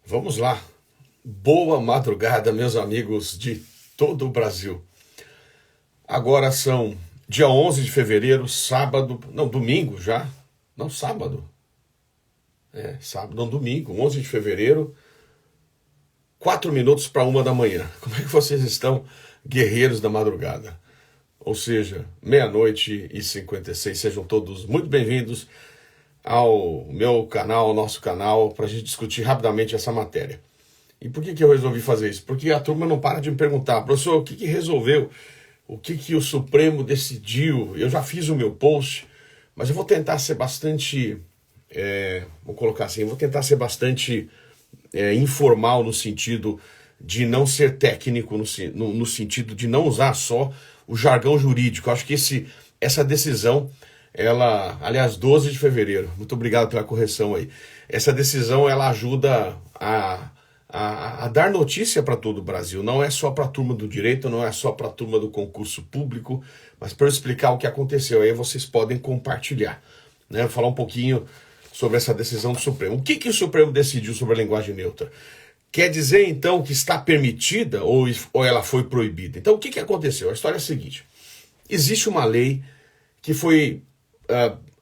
Vamos lá. Boa madrugada, meus amigos de todo o Brasil. Agora são dia 11 de fevereiro, sábado, não, domingo já. Não, sábado. Sábado, não, domingo, 11 de fevereiro, 4 minutos para 1 da manhã. Como é que vocês estão, guerreiros da madrugada? Ou seja, meia-noite e 56. Sejam todos muito bem-vindos ao meu canal, ao nosso canal, para a gente discutir rapidamente essa matéria. E por que eu resolvi fazer isso? Porque a turma não para de me perguntar, professor, o que resolveu? O que o Supremo decidiu? Eu já fiz o meu post, mas eu vou tentar ser bastante, vou colocar assim, eu vou tentar ser bastante informal no sentido de não ser técnico, no sentido de não usar só o jargão jurídico. Eu acho que essa decisão, aliás, 12 de fevereiro, muito obrigado pela correção aí. Essa decisão, ela ajuda a dar notícia para todo o Brasil. Não é só para a turma do direito, não é só para a turma do concurso público, mas para eu explicar o que aconteceu. Aí vocês podem compartilhar, né? Vou falar um pouquinho sobre essa decisão do Supremo. O que o Supremo decidiu sobre a linguagem neutra? Quer dizer, então, que está permitida ou ela foi proibida? Então, o que aconteceu? A história é a seguinte. Existe uma lei que foi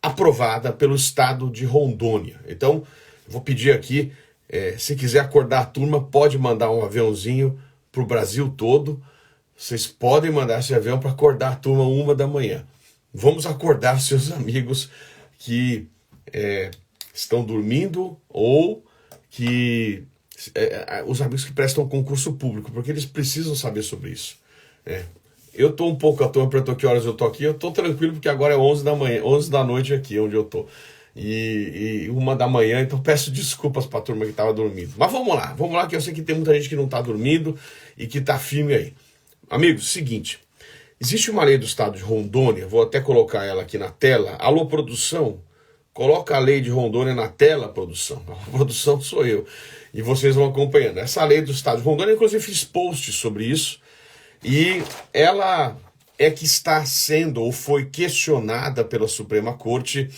aprovada pelo estado de Rondônia. Então, vou pedir aqui, se quiser acordar a turma, pode mandar um aviãozinho para o Brasil todo. Vocês podem mandar esse avião para acordar a turma 1 da manhã. Vamos acordar seus amigos que estão dormindo ou que os amigos que prestam concurso público, porque eles precisam saber sobre isso. Eu tô um pouco, a turma perguntou que horas eu tô aqui, eu tô tranquilo porque agora é 11 da manhã, 11 da noite aqui onde eu tô. E 1 da manhã, então peço desculpas pra turma que tava dormindo. Mas vamos lá que eu sei que tem muita gente que não tá dormindo e que tá firme aí. Amigos, seguinte, existe uma lei do estado de Rondônia, vou até colocar ela aqui na tela. Alô, produção, coloca a lei de Rondônia na tela, produção. A produção sou eu. E vocês vão acompanhando. Essa lei do estado de Rondônia, inclusive fiz posts sobre isso. E ela é que está sendo ou foi questionada pela Suprema Corte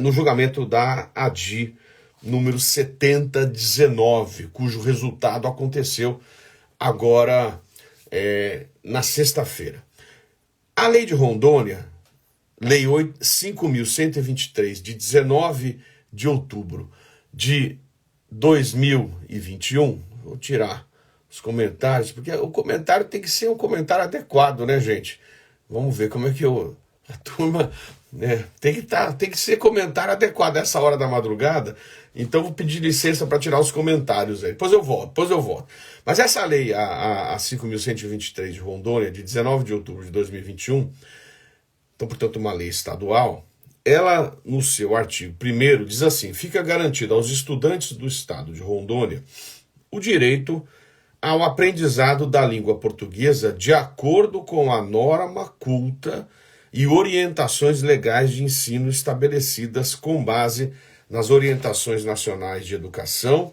no julgamento da ADI número 7019, cujo resultado aconteceu agora na sexta-feira. A lei de Rondônia, lei 5.123, de 19 de outubro de 2021, vou tirar os comentários, porque o comentário tem que ser um comentário adequado, né, gente? Vamos ver como é que a turma tem que ser comentário adequado a essa hora da madrugada. Então vou pedir licença para tirar os comentários aí. Depois eu volto. Mas essa lei, a 5.123 de Rondônia, de 19 de outubro de 2021, então, portanto, uma lei estadual, ela, no seu artigo 1º, diz assim: fica garantido aos estudantes do estado de Rondônia o direito ao aprendizado da língua portuguesa de acordo com a norma culta e orientações legais de ensino estabelecidas com base nas orientações nacionais de educação,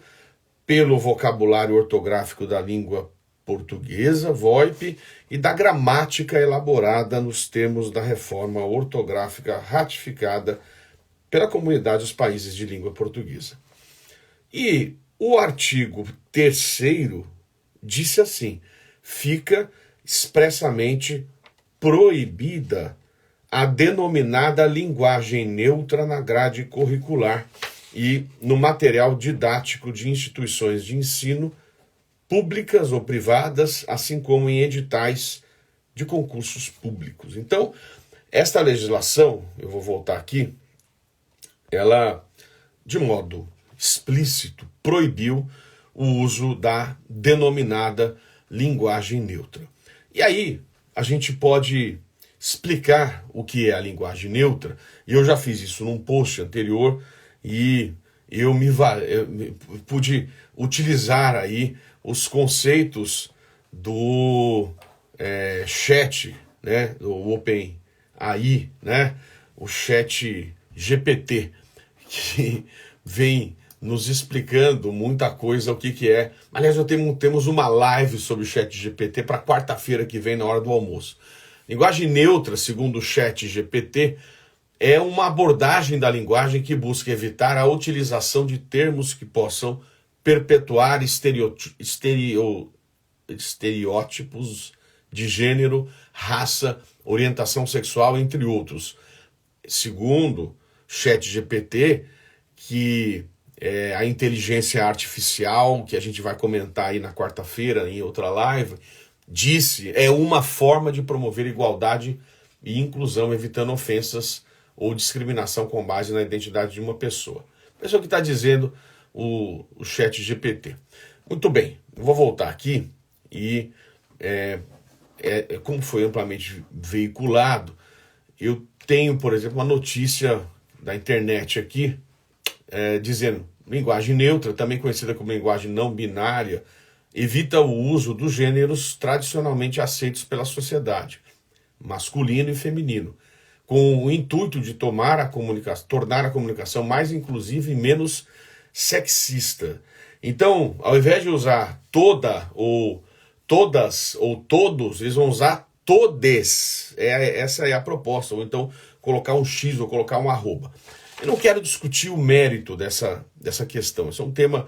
pelo vocabulário ortográfico da língua portuguesa, VoIP, e da gramática elaborada nos termos da reforma ortográfica ratificada pela Comunidade dos Países de Língua Portuguesa. E o artigo 3º disse assim: fica expressamente proibida a denominada linguagem neutra na grade curricular e no material didático de instituições de ensino públicas ou privadas, assim como em editais de concursos públicos. Então, esta legislação, eu vou voltar aqui, ela, de modo explícito, proibiu o uso da denominada linguagem neutra. E aí, a gente pode explicar o que é a linguagem neutra, e eu já fiz isso num post anterior, e eu pude utilizar aí os conceitos do chat, né, do OpenAI, né, o chat GPT, que vem nos explicando muita coisa, o que é. Aliás, temos uma live sobre o chat GPT para quarta-feira que vem, na hora do almoço. Linguagem neutra, segundo o chat GPT, é uma abordagem da linguagem que busca evitar a utilização de termos que possam perpetuar estereótipos de gênero, raça, orientação sexual, entre outros. Segundo ChatGPT, que é a inteligência artificial, que a gente vai comentar aí na quarta-feira em outra live, disse, é uma forma de promover igualdade e inclusão, evitando ofensas ou discriminação com base na identidade de uma pessoa. Isso é o que está dizendo o ChatGPT. Muito bem, vou voltar aqui e como foi amplamente veiculado, eu tenho, por exemplo, uma notícia da internet aqui, dizendo, linguagem neutra, também conhecida como linguagem não binária, evita o uso dos gêneros tradicionalmente aceitos pela sociedade, masculino e feminino, com o intuito de tornar a comunicação mais inclusiva e menos sexista. Então, ao invés de usar toda ou todas ou todos, eles vão usar todes. Essa é a proposta. Ou então colocar um X ou colocar um arroba. Eu não quero discutir o mérito dessa questão. Esse é um tema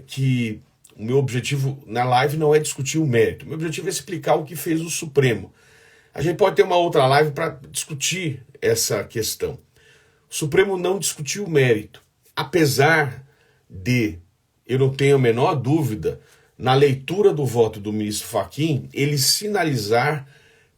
que o meu objetivo na live não é discutir o mérito. O meu objetivo é explicar o que fez o Supremo. A gente pode ter uma outra live para discutir essa questão. O Supremo não discutiu o mérito. Apesar de, eu não tenho a menor dúvida, na leitura do voto do ministro Fachin, ele sinalizar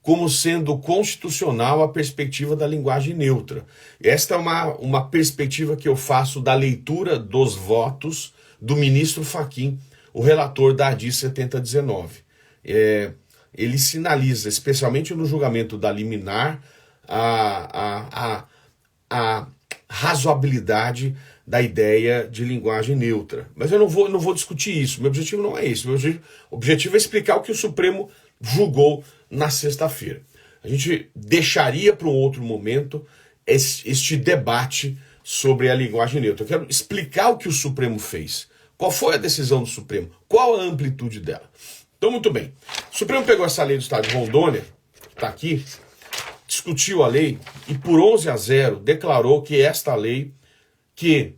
como sendo constitucional a perspectiva da linguagem neutra. Esta é uma perspectiva que eu faço da leitura dos votos do ministro Fachin, o relator da ADI 7019. Ele sinaliza, especialmente no julgamento da liminar, a razoabilidade da ideia de linguagem neutra. Mas eu não vou discutir isso. Meu objetivo não é isso. Meu objetivo é explicar o que o Supremo julgou na sexta-feira. A gente deixaria para um outro momento este debate sobre a linguagem neutra. Eu quero explicar o que o Supremo fez. Qual foi a decisão do Supremo? Qual a amplitude dela? Então, muito bem. O Supremo pegou essa lei do Estado de Rondônia, que está aqui, discutiu a lei e por 11-0 declarou que esta lei que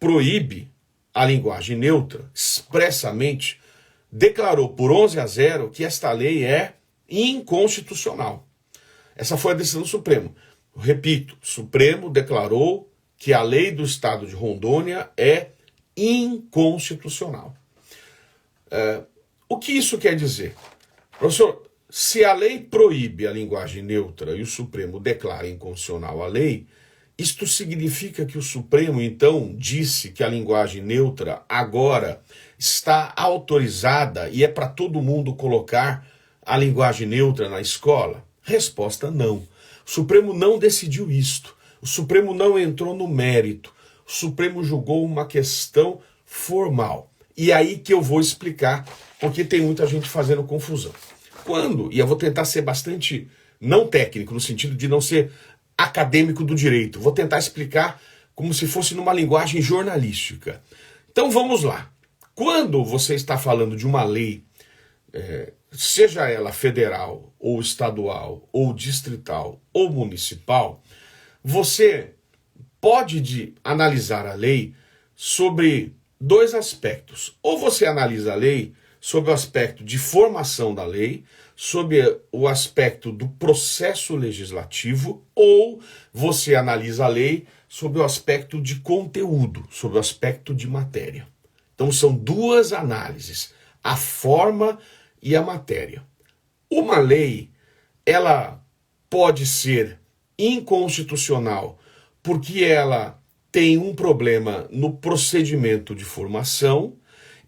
proíbe a linguagem neutra, expressamente, declarou por 11-0 que esta lei é inconstitucional. Essa foi a decisão do Supremo. Eu repito, o Supremo declarou que a lei do Estado de Rondônia é inconstitucional. O que isso quer dizer? Professor, se a lei proíbe a linguagem neutra e o Supremo declara inconstitucional a lei, isto significa que o Supremo, então, disse que a linguagem neutra agora está autorizada e é para todo mundo colocar a linguagem neutra na escola? Resposta: não. O Supremo não decidiu isto. O Supremo não entrou no mérito. O Supremo julgou uma questão formal. E aí que eu vou explicar, porque tem muita gente fazendo confusão. E eu vou tentar ser bastante não técnico, no sentido de não ser acadêmico do direito. Vou tentar explicar como se fosse numa linguagem jornalística. Então vamos lá. Quando você está falando de uma lei, seja ela federal, ou estadual, ou distrital, ou municipal, você pode analisar a lei sobre dois aspectos. Ou você analisa a lei sobre o aspecto de formação da lei, sobre o aspecto do processo legislativo, ou você analisa a lei sobre o aspecto de conteúdo, sobre o aspecto de matéria. Então são duas análises, a forma e a matéria. Uma lei, ela pode ser inconstitucional porque ela tem um problema no procedimento de formação,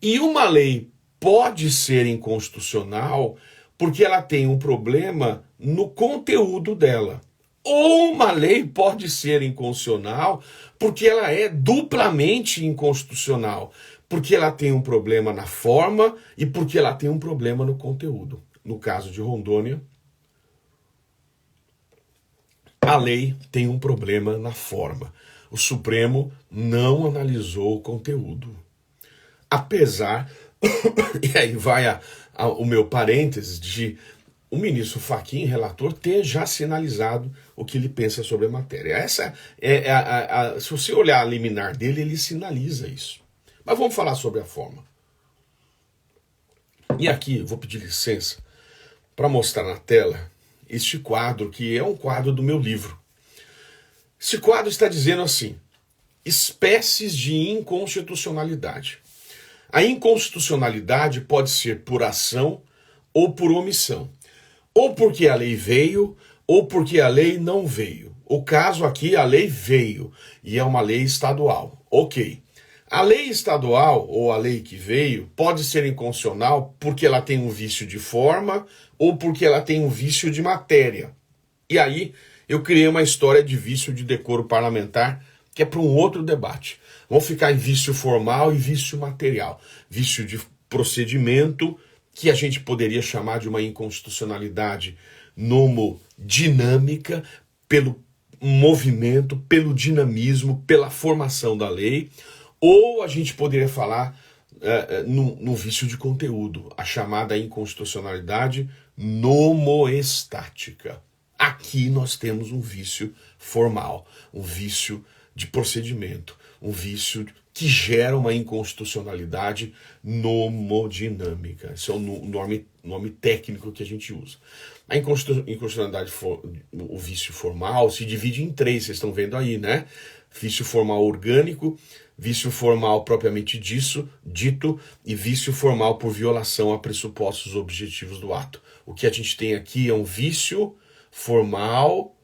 e uma lei pode ser inconstitucional porque ela tem um problema no conteúdo dela. Ou uma lei pode ser inconstitucional porque ela é duplamente inconstitucional, porque ela tem um problema na forma e porque ela tem um problema no conteúdo. No caso de Rondônia, a lei tem um problema na forma. O Supremo não analisou o conteúdo. Apesar, e aí vai o meu parênteses, de o ministro Fachin, relator, ter já sinalizado o que ele pensa sobre a matéria. Essa se você olhar a liminar dele, ele sinaliza isso. Mas vamos falar sobre a forma. E aqui, vou pedir licença para mostrar na tela este quadro, que é um quadro do meu livro. Esse quadro está dizendo assim: espécies de inconstitucionalidade. A inconstitucionalidade pode ser por ação ou por omissão. Ou porque a lei veio, ou porque a lei não veio. O caso aqui, a lei veio, e é uma lei estadual. Ok. A lei estadual, ou a lei que veio, pode ser inconstitucional porque ela tem um vício de forma, ou porque ela tem um vício de matéria. E aí, eu criei uma história de vício de decoro parlamentar, que é para um outro debate. Vamos ficar em vício formal e vício material. Vício de procedimento, que a gente poderia chamar de uma inconstitucionalidade nomodinâmica, pelo movimento, pelo dinamismo, pela formação da lei, ou a gente poderia falar no vício de conteúdo, a chamada inconstitucionalidade nomoestática. Aqui nós temos um vício formal, um vício de procedimento, um vício que gera uma inconstitucionalidade nomodinâmica. Esse é o nome técnico que a gente usa. A inconstitucionalidade, o vício formal, se divide em três, vocês estão vendo aí, né? Vício formal orgânico, vício formal propriamente dito e vício formal por violação a pressupostos objetivos do ato. O que a gente tem aqui é um vício formal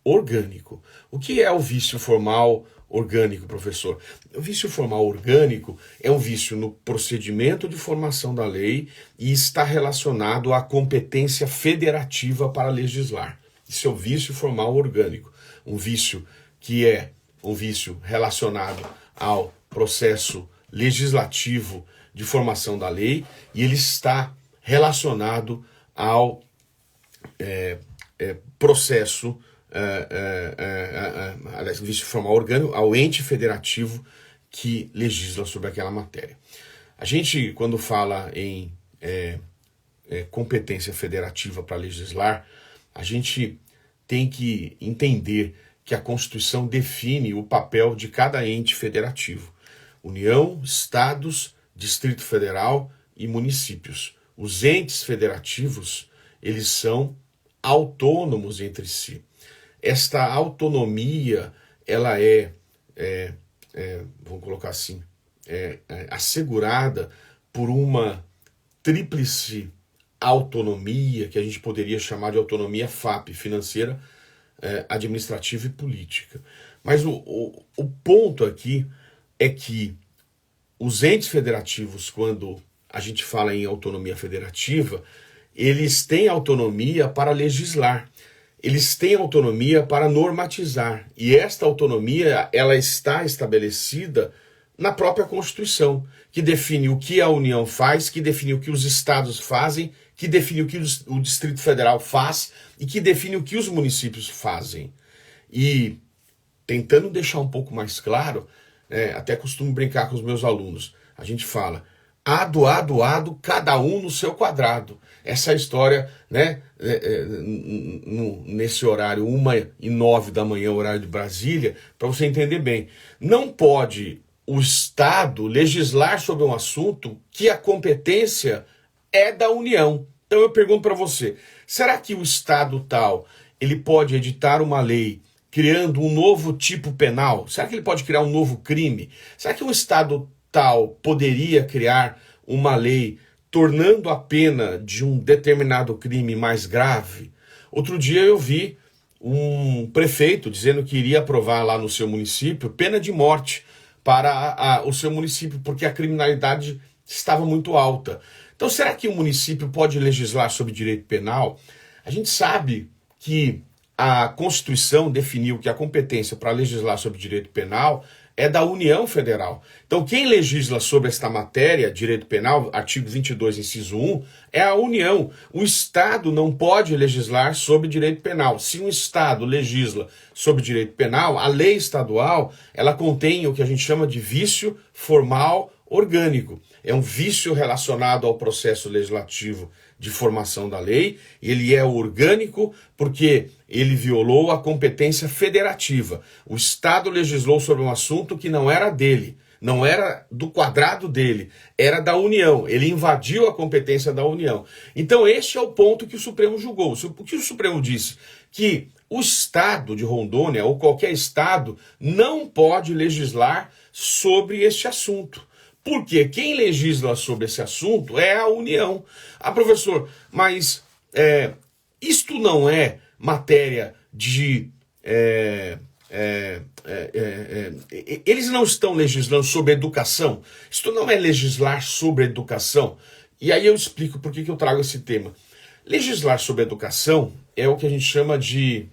orgânico. O que é o vício formal orgânico, professor? O vício formal orgânico é um vício no procedimento de formação da lei e está relacionado à competência federativa para legislar. Isso é o vício formal orgânico. Um vício que é um vício relacionado ao processo legislativo de formação da lei e ele está relacionado ao processo vício formal orgânico, ao ente federativo que legisla sobre aquela matéria. A gente, quando fala em competência federativa para legislar, a gente tem que entender que a Constituição define o papel de cada ente federativo: União, Estados, Distrito Federal e municípios. Os entes federativos, eles são autônomos entre si. Esta autonomia, ela vamos colocar assim, assegurada por uma tríplice autonomia, que a gente poderia chamar de autonomia FAP, financeira, administrativa e política. Mas o ponto aqui é que os entes federativos, quando a gente fala em autonomia federativa, eles têm autonomia para legislar, eles têm autonomia para normatizar, e esta autonomia ela está estabelecida na própria Constituição, que define o que a União faz, que define o que os estados fazem, que define o que o Distrito Federal faz e que define o que os municípios fazem. E tentando deixar um pouco mais claro, até costumo brincar com os meus alunos, a gente fala: ado, cada um no seu quadrado. Essa história, né, nesse horário 1h09 da manhã, horário de Brasília, para você entender bem. Não pode o Estado legislar sobre um assunto que a competência é da União. Então eu pergunto para você, será que o Estado tal, ele pode editar uma lei criando um novo tipo penal? Será que ele pode criar um novo crime? Será que o Estado tal poderia criar uma lei tornando a pena de um determinado crime mais grave? Outro dia eu vi um prefeito dizendo que iria aprovar lá no seu município pena de morte para o seu município, porque a criminalidade estava muito alta. Então, será que o município pode legislar sobre direito penal? A gente sabe que a Constituição definiu que a competência para legislar sobre direito penal é da União Federal. Então, quem legisla sobre esta matéria, direito penal, artigo 22, inciso 1, é a União. O Estado não pode legislar sobre direito penal. Se um Estado legisla sobre direito penal, a lei estadual, ela contém o que a gente chama de vício formal orgânico. É um vício relacionado ao processo legislativo de formação da lei, e ele é orgânico porque ele violou a competência federativa. O Estado legislou sobre um assunto que não era dele. Não era do quadrado dele, era da União. Ele invadiu a competência da União. Então este é o ponto que o Supremo julgou. O que o Supremo disse? Que o Estado de Rondônia, ou qualquer Estado, não pode legislar sobre este assunto. Porque quem legisla sobre esse assunto é a União. Ah, professor, mas isto não é matéria de... eles não estão legislando sobre educação. Isto não é legislar sobre educação. E aí eu explico por que eu trago esse tema. Legislar sobre educação é o que a gente chama de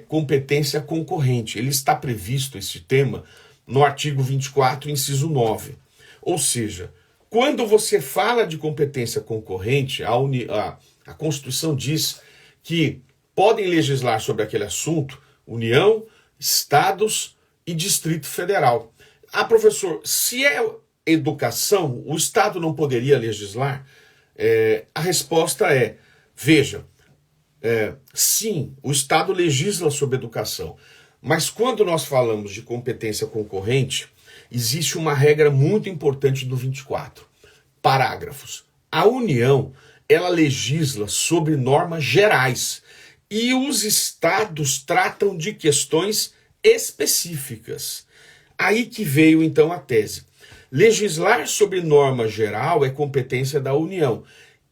competência concorrente. Ele está previsto, esse tema, no artigo 24, inciso 9. Ou seja, quando você fala de competência concorrente, a Constituição diz que podem legislar sobre aquele assunto União, Estados e Distrito Federal. Ah, professor, se é educação, o Estado não poderia legislar? A resposta é, veja, sim, o Estado legisla sobre educação, mas quando nós falamos de competência concorrente, existe uma regra muito importante do 24, parágrafos. A União, ela legisla sobre normas gerais, e os estados tratam de questões específicas. Aí que veio então a tese. Legislar sobre norma geral é competência da União.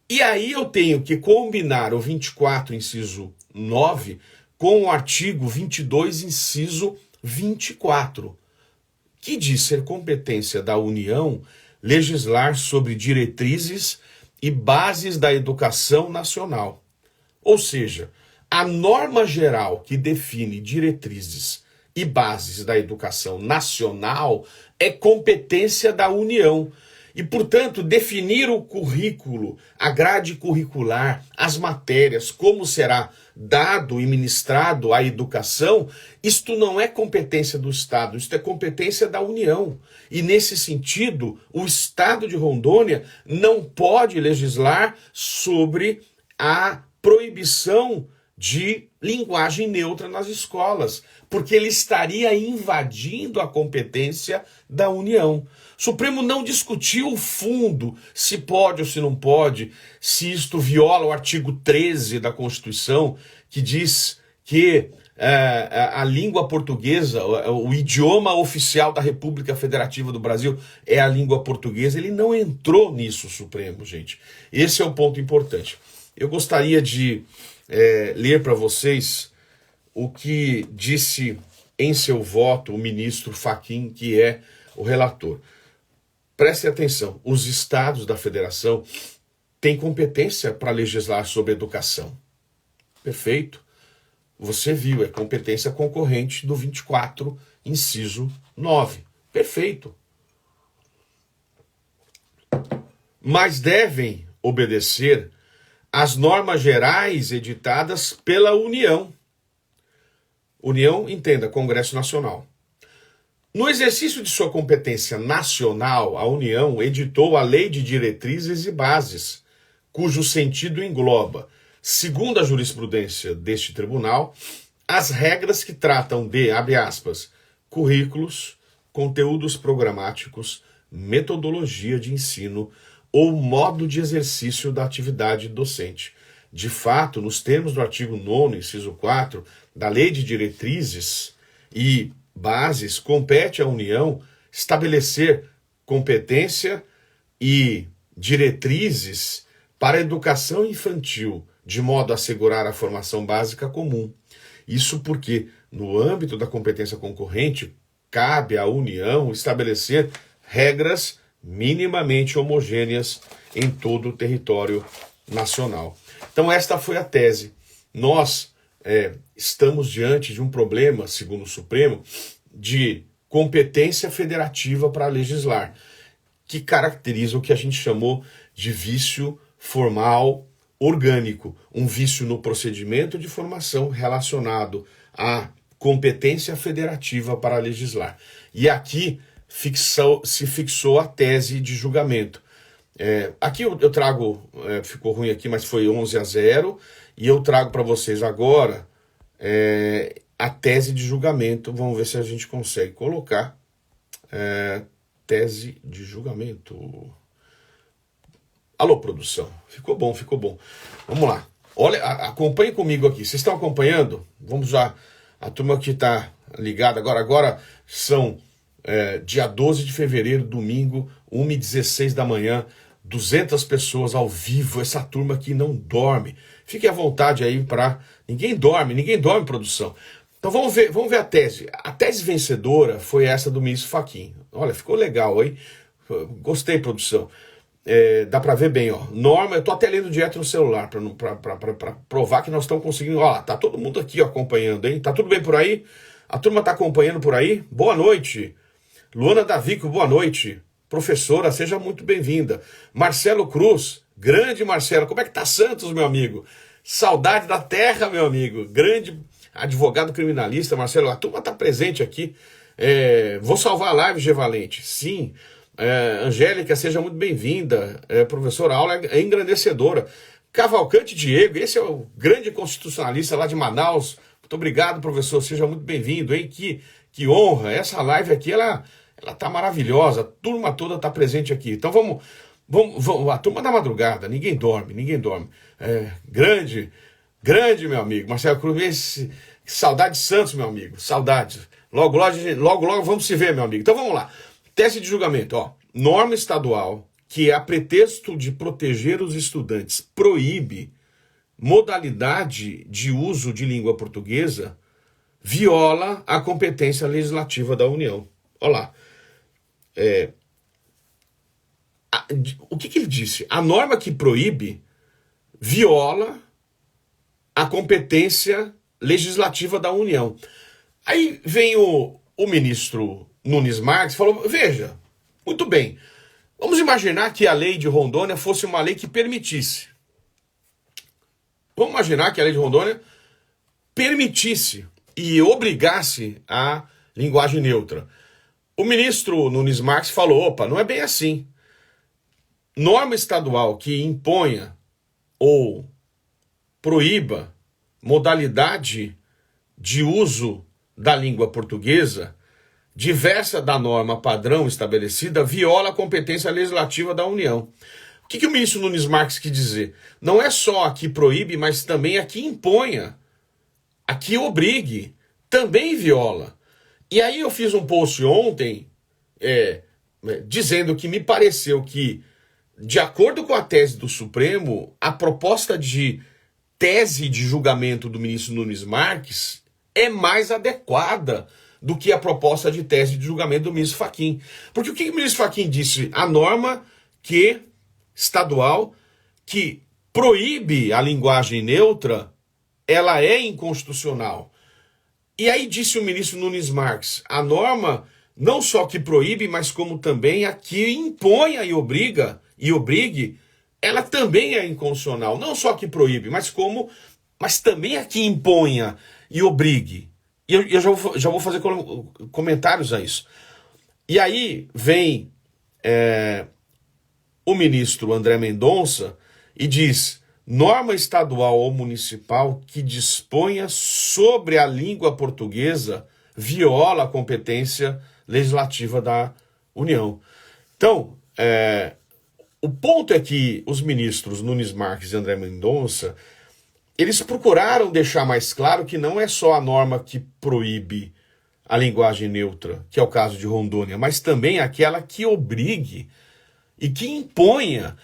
E aí eu tenho que combinar o 24, inciso 9, com o artigo 22, inciso 24, que diz ser competência da União legislar sobre diretrizes e bases da educação nacional. Ou seja, a norma geral que define diretrizes e bases da educação nacional é competência da União. E, portanto, definir o currículo, a grade curricular, as matérias, como será dado e ministrado a educação, isto não é competência do Estado, isto é competência da União. E, nesse sentido, o Estado de Rondônia não pode legislar sobre a proibição de linguagem neutra nas escolas, porque ele estaria invadindo a competência da União. O Supremo não discutiu o fundo, se pode ou se não pode, se isto viola o artigo 13 da Constituição, que diz que a língua portuguesa, o idioma oficial da República Federativa do Brasil é a língua portuguesa. Ele não entrou nisso, o Supremo, gente. Esse é o ponto importante. Eu gostaria de ler para vocês o que disse em seu voto o ministro Fachin, que é o relator. Prestem atenção, os estados da federação têm competência para legislar sobre educação. Perfeito. Você viu, é competência concorrente do 24, inciso 9. Perfeito. Mas devem obedecer às normas gerais editadas pela União. União, entenda, Congresso Nacional. No exercício de sua competência nacional, a União editou a Lei de Diretrizes e Bases, cujo sentido engloba, segundo a jurisprudência deste tribunal, as regras que tratam de, abre aspas, currículos, conteúdos programáticos, metodologia de ensino ou modo de exercício da atividade docente. De fato, nos termos do artigo 9º, inciso 4, da Lei de Diretrizes e Bases, compete à União estabelecer competência e diretrizes para a educação infantil, de modo a assegurar a formação básica comum. Isso porque, no âmbito da competência concorrente, cabe à União estabelecer regras minimamente homogêneas em todo o território nacional. Então esta foi a tese. Nós estamos diante de um problema, segundo o Supremo, de competência federativa para legislar, que caracteriza o que a gente chamou de vício formal orgânico, um vício no procedimento de formação relacionado à competência federativa para legislar. E aqui se fixou a tese de julgamento. Aqui eu trago, ficou ruim aqui, mas foi 11-0, e eu trago para vocês agora a tese de julgamento. Vamos ver se a gente consegue colocar. tese de julgamento. Alô, produção. Ficou bom, ficou bom. Vamos lá. Olha, acompanhe comigo aqui. Vocês estão acompanhando? Vamos já. A turma que está ligada agora. Agora são dia 12 de fevereiro, domingo, 1h16 da manhã. 200 pessoas ao vivo. Essa turma aqui não dorme. Fique à vontade aí para... Ninguém dorme, produção. Então vamos ver a tese. A tese vencedora foi essa do ministro Fachin. Olha, ficou legal, hein? Gostei, produção. Dá para ver bem, ó. Norma, eu tô até lendo direto no celular para provar que nós estamos conseguindo. Ó, tá todo mundo aqui ó, acompanhando, hein? Tá tudo bem por aí? A turma tá acompanhando por aí? Boa noite. Luana Davico, boa noite. Professora, seja muito bem-vinda. Marcelo Cruz, grande Marcelo. Como é que tá Santos, meu amigo? Saudade da terra, meu amigo. Grande advogado criminalista, Marcelo. A turma tá presente aqui. Vou salvar a live, G. Valente. Sim. Angélica, seja muito bem-vinda. Professora, a aula é engrandecedora. Cavalcante Diego, esse é o grande constitucionalista lá de Manaus. Muito obrigado, professor, seja muito bem-vindo, hein? Que honra. Essa live aqui, ela tá maravilhosa. A turma toda tá presente aqui. Então vamos, a turma da madrugada, ninguém dorme. Grande, meu amigo. Marcelo Cruz, saudade de Santos, meu amigo. Saudade. Logo vamos se ver, meu amigo. Então vamos lá. Tese de julgamento, ó. Norma estadual que, a pretexto de proteger os estudantes, proíbe modalidade de uso de língua portuguesa, viola a competência legislativa da União. Olha lá. O que ele disse? A norma que proíbe viola a competência legislativa da União. Aí vem o ministro Nunes Marques falou, veja, muito bem, vamos imaginar que a lei de Rondônia fosse uma lei que permitisse. Vamos imaginar que a lei de Rondônia permitisse e obrigasse a linguagem neutra. O ministro Nunes Marques falou, opa, não é bem assim. Norma estadual que imponha ou proíba modalidade de uso da língua portuguesa diversa da norma padrão estabelecida, viola a competência legislativa da União. O que o ministro Nunes Marques quis dizer? Não é só a que proíbe, mas também a que imponha, a que obrigue, também viola. E aí eu fiz um post ontem dizendo que me pareceu que, de acordo com a tese do Supremo, a proposta de tese de julgamento do ministro Nunes Marques é mais adequada do que a proposta de tese de julgamento do ministro Fachin. Porque o que o ministro Fachin disse? A norma estadual que proíbe a linguagem neutra, ela é inconstitucional. E aí disse o ministro Nunes Marques, a norma não só que proíbe, mas como também a que imponha e obrigue, ela também é inconstitucional. Não só que proíbe, mas também a que imponha e obrigue. E eu já vou fazer comentários a isso. E aí vem o ministro André Mendonça e diz, norma estadual ou municipal que disponha sobre a língua portuguesa viola a competência legislativa da União. Então, o ponto é que os ministros Nunes Marques e André Mendonça, eles procuraram deixar mais claro que não é só a norma que proíbe a linguagem neutra, que é o caso de Rondônia, mas também aquela que obrigue e que imponha.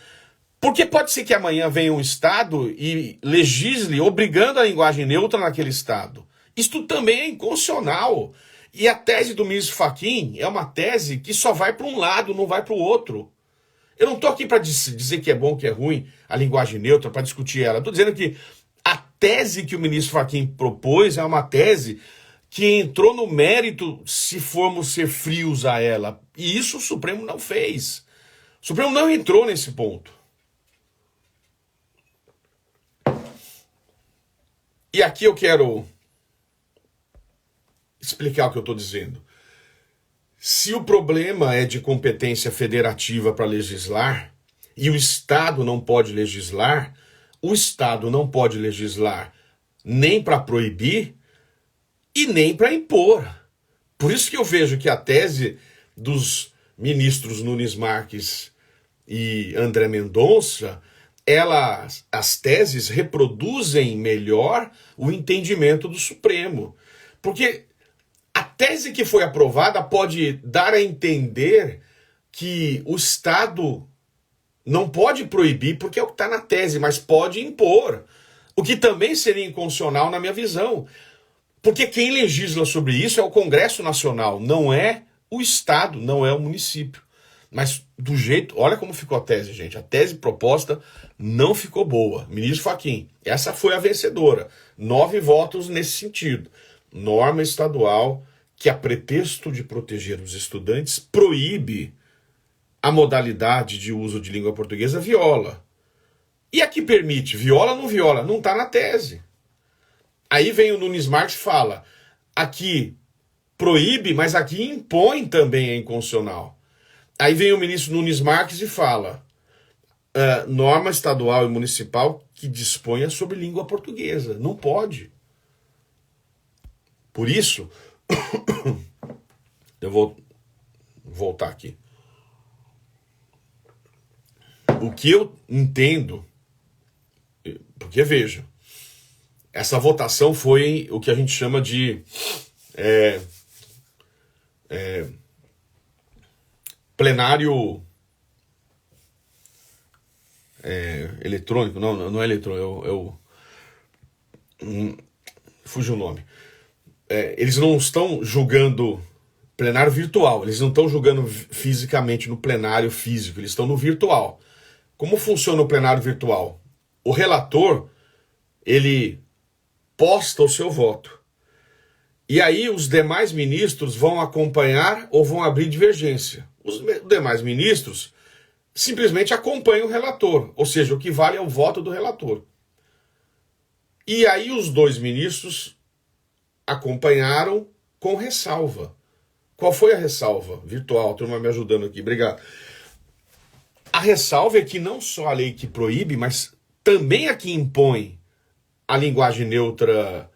Porque pode ser que amanhã venha um Estado e legisle obrigando a linguagem neutra naquele Estado. Isto também é inconstitucional. E a tese do ministro Fachin é uma tese que só vai para um lado, não vai para o outro. Eu não estou aqui para dizer que é bom, que é ruim a linguagem neutra, para discutir ela. Estou dizendo que a tese que o ministro Fachin propôs é uma tese que entrou no mérito, se formos ser frios a ela. E isso o Supremo não fez. O Supremo não entrou nesse ponto. E aqui eu quero explicar o que eu estou dizendo. Se o problema é de competência federativa para legislar, e o Estado não pode legislar, o Estado não pode legislar nem para proibir e nem para impor. Por isso que eu vejo que a tese dos ministros Nunes Marques e André Mendonça, as teses reproduzem melhor o entendimento do Supremo. Porque a tese que foi aprovada pode dar a entender que o Estado não pode proibir, porque é o que está na tese, mas pode impor. O que também seria inconstitucional na minha visão. Porque quem legisla sobre isso é o Congresso Nacional, não é o Estado, não é o município. Mas do jeito, olha como ficou a tese, gente. A tese proposta não ficou boa. Ministro Fachin, essa foi a vencedora. 9 votos nesse sentido. Norma estadual que, a pretexto de proteger os estudantes, proíbe a modalidade de uso de língua portuguesa, viola. E a que permite, viola ou não viola? Não está na tese. Aí vem o Nunes Marques e fala, aqui proíbe, mas aqui impõe também, é inconstitucional. Aí vem o ministro Nunes Marques e fala, norma estadual e municipal que disponha sobre língua portuguesa. Não pode. Por isso, eu vou voltar aqui. O que eu entendo, porque veja, essa votação foi o que a gente chama de plenário eletrônico, não é eletrônico, fugiu o nome. Eles não estão julgando plenário virtual, eles não estão julgando fisicamente no plenário físico, eles estão no virtual. Como funciona o plenário virtual? O relator, ele posta o seu voto. E aí os demais ministros vão acompanhar ou vão abrir divergência. Os demais ministros simplesmente acompanham o relator, ou seja, o que vale é o voto do relator. E aí os 2 ministros acompanharam com ressalva. Qual foi a ressalva? Virtual, a turma me ajudando aqui, obrigado. A ressalva é que não só a lei que proíbe, mas também a que impõe a linguagem neutra,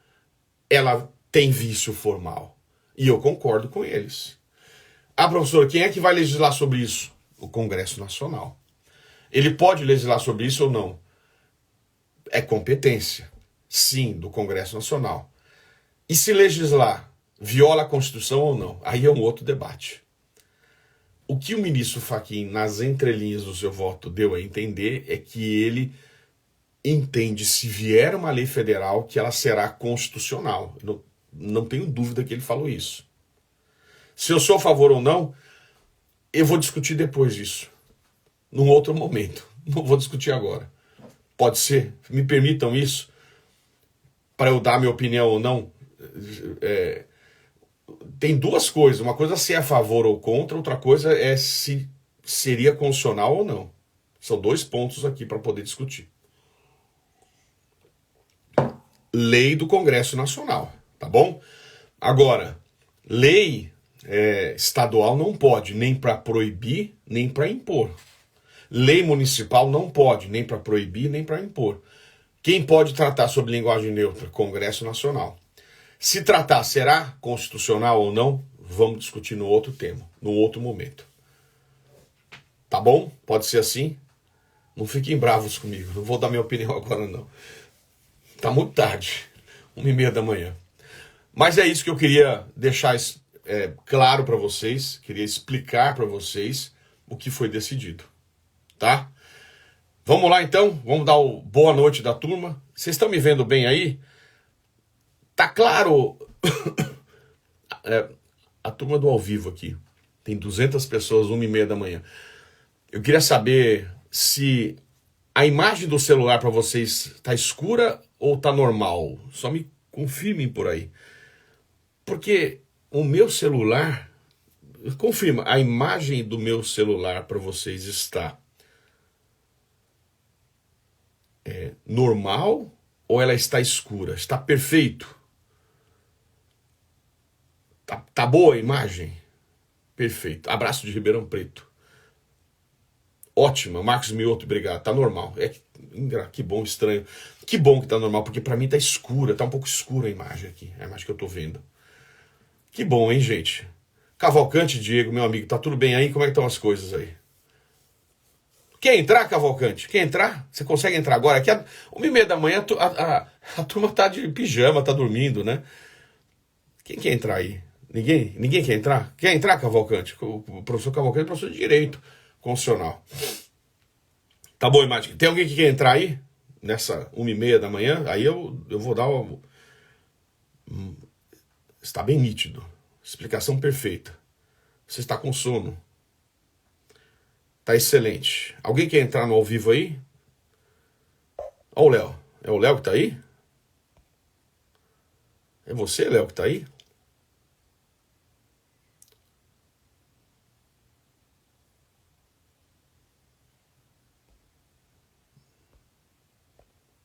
ela tem vício formal. E eu concordo com eles. Professor, quem é que vai legislar sobre isso? O Congresso Nacional. Ele pode legislar sobre isso ou não? É competência, sim, do Congresso Nacional. E se legislar, viola a Constituição ou não? Aí é um outro debate. O que o ministro Fachin, nas entrelinhas do seu voto, deu a entender é que ele entende, se vier uma lei federal, que ela será constitucional. Não tenho dúvida que ele falou isso. Se eu sou a favor ou não, eu vou discutir depois disso. Num outro momento. Não vou discutir agora. Pode ser? Me permitam isso? Para eu dar minha opinião ou não? Tem 2 coisas. Uma coisa é se é a favor ou contra, outra coisa é se seria constitucional ou não. São 2 pontos aqui para poder discutir. Lei do Congresso Nacional, tá bom? Agora, lei estadual não pode nem para proibir, nem para impor. Lei municipal não pode nem para proibir, nem para impor. Quem pode tratar sobre linguagem neutra? Congresso Nacional. Se tratar, será constitucional ou não? Vamos discutir no outro tema, no outro momento. Tá bom? Pode ser assim? Não fiquem bravos comigo, não vou dar minha opinião agora não. Tá muito tarde, 1h30 da manhã. Mas é isso que eu queria deixar claro para vocês, queria explicar para vocês o que foi decidido, tá? Vamos lá então, vamos dar o boa noite da turma. Vocês estão me vendo bem aí? Tá claro? A turma do ao vivo aqui, tem 200 pessoas, 1h30 da manhã. Eu queria saber se a imagem do celular para vocês tá escura ou tá normal. Só me confirmem por aí. Porque o meu celular, confirma, a imagem do meu celular para vocês está normal ou ela está escura? Está perfeito? Tá boa a imagem? Perfeito. Abraço de Ribeirão Preto. Ótima. Marcos Mioto, obrigado. Tá normal. Que bom, estranho. Que bom que tá normal, porque para mim tá escura. Tá um pouco escura a imagem aqui. A imagem que eu tô vendo. Que bom, hein, gente? Cavalcante, Diego, meu amigo, tá tudo bem aí? Como é que estão as coisas aí? Quer entrar, Cavalcante? Quer entrar? Você consegue entrar agora? Aqui é 1h30 da manhã, a turma tá de pijama, tá dormindo, né? Quem quer entrar aí? Ninguém? Ninguém quer entrar? Quer entrar, Cavalcante? O professor Cavalcante é professor de Direito Constitucional. Tá bom, Imagem. Tem alguém que quer entrar aí? Nessa 1h30 da manhã? Aí eu vou dar uma... Está bem nítido. Explicação perfeita. Você está com sono. Tá excelente. Alguém quer entrar no ao vivo aí? Ó o Léo. É o Léo que tá aí? É você, Léo, que tá aí?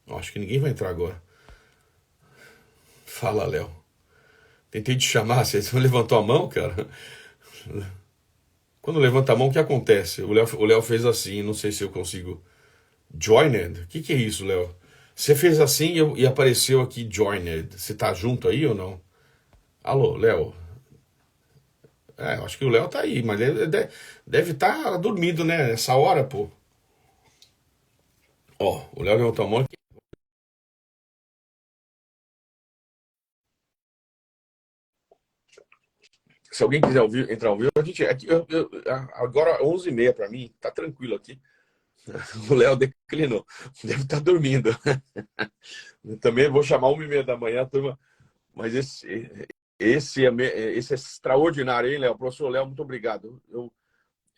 Acho que ninguém vai entrar agora. Fala, Léo. Tentei te chamar, você não levantou a mão, cara? Quando levanta a mão, o que acontece? O Léo fez assim, não sei se eu consigo. Joined? O que é isso, Léo? Você fez assim e apareceu aqui joined. Você tá junto aí ou não? Alô, Léo? Acho que o Léo tá aí, mas ele deve estar dormindo, né? Nessa hora, pô. Ó, o Léo levantou a mão. Se alguém quiser entrar ao vivo, a gente. Agora 11h30 para mim, tá tranquilo aqui. O Léo declinou. Deve estar dormindo. Eu também vou chamar 1h30 da manhã, turma. Mas esse é extraordinário, hein, Léo? Professor Léo, muito obrigado.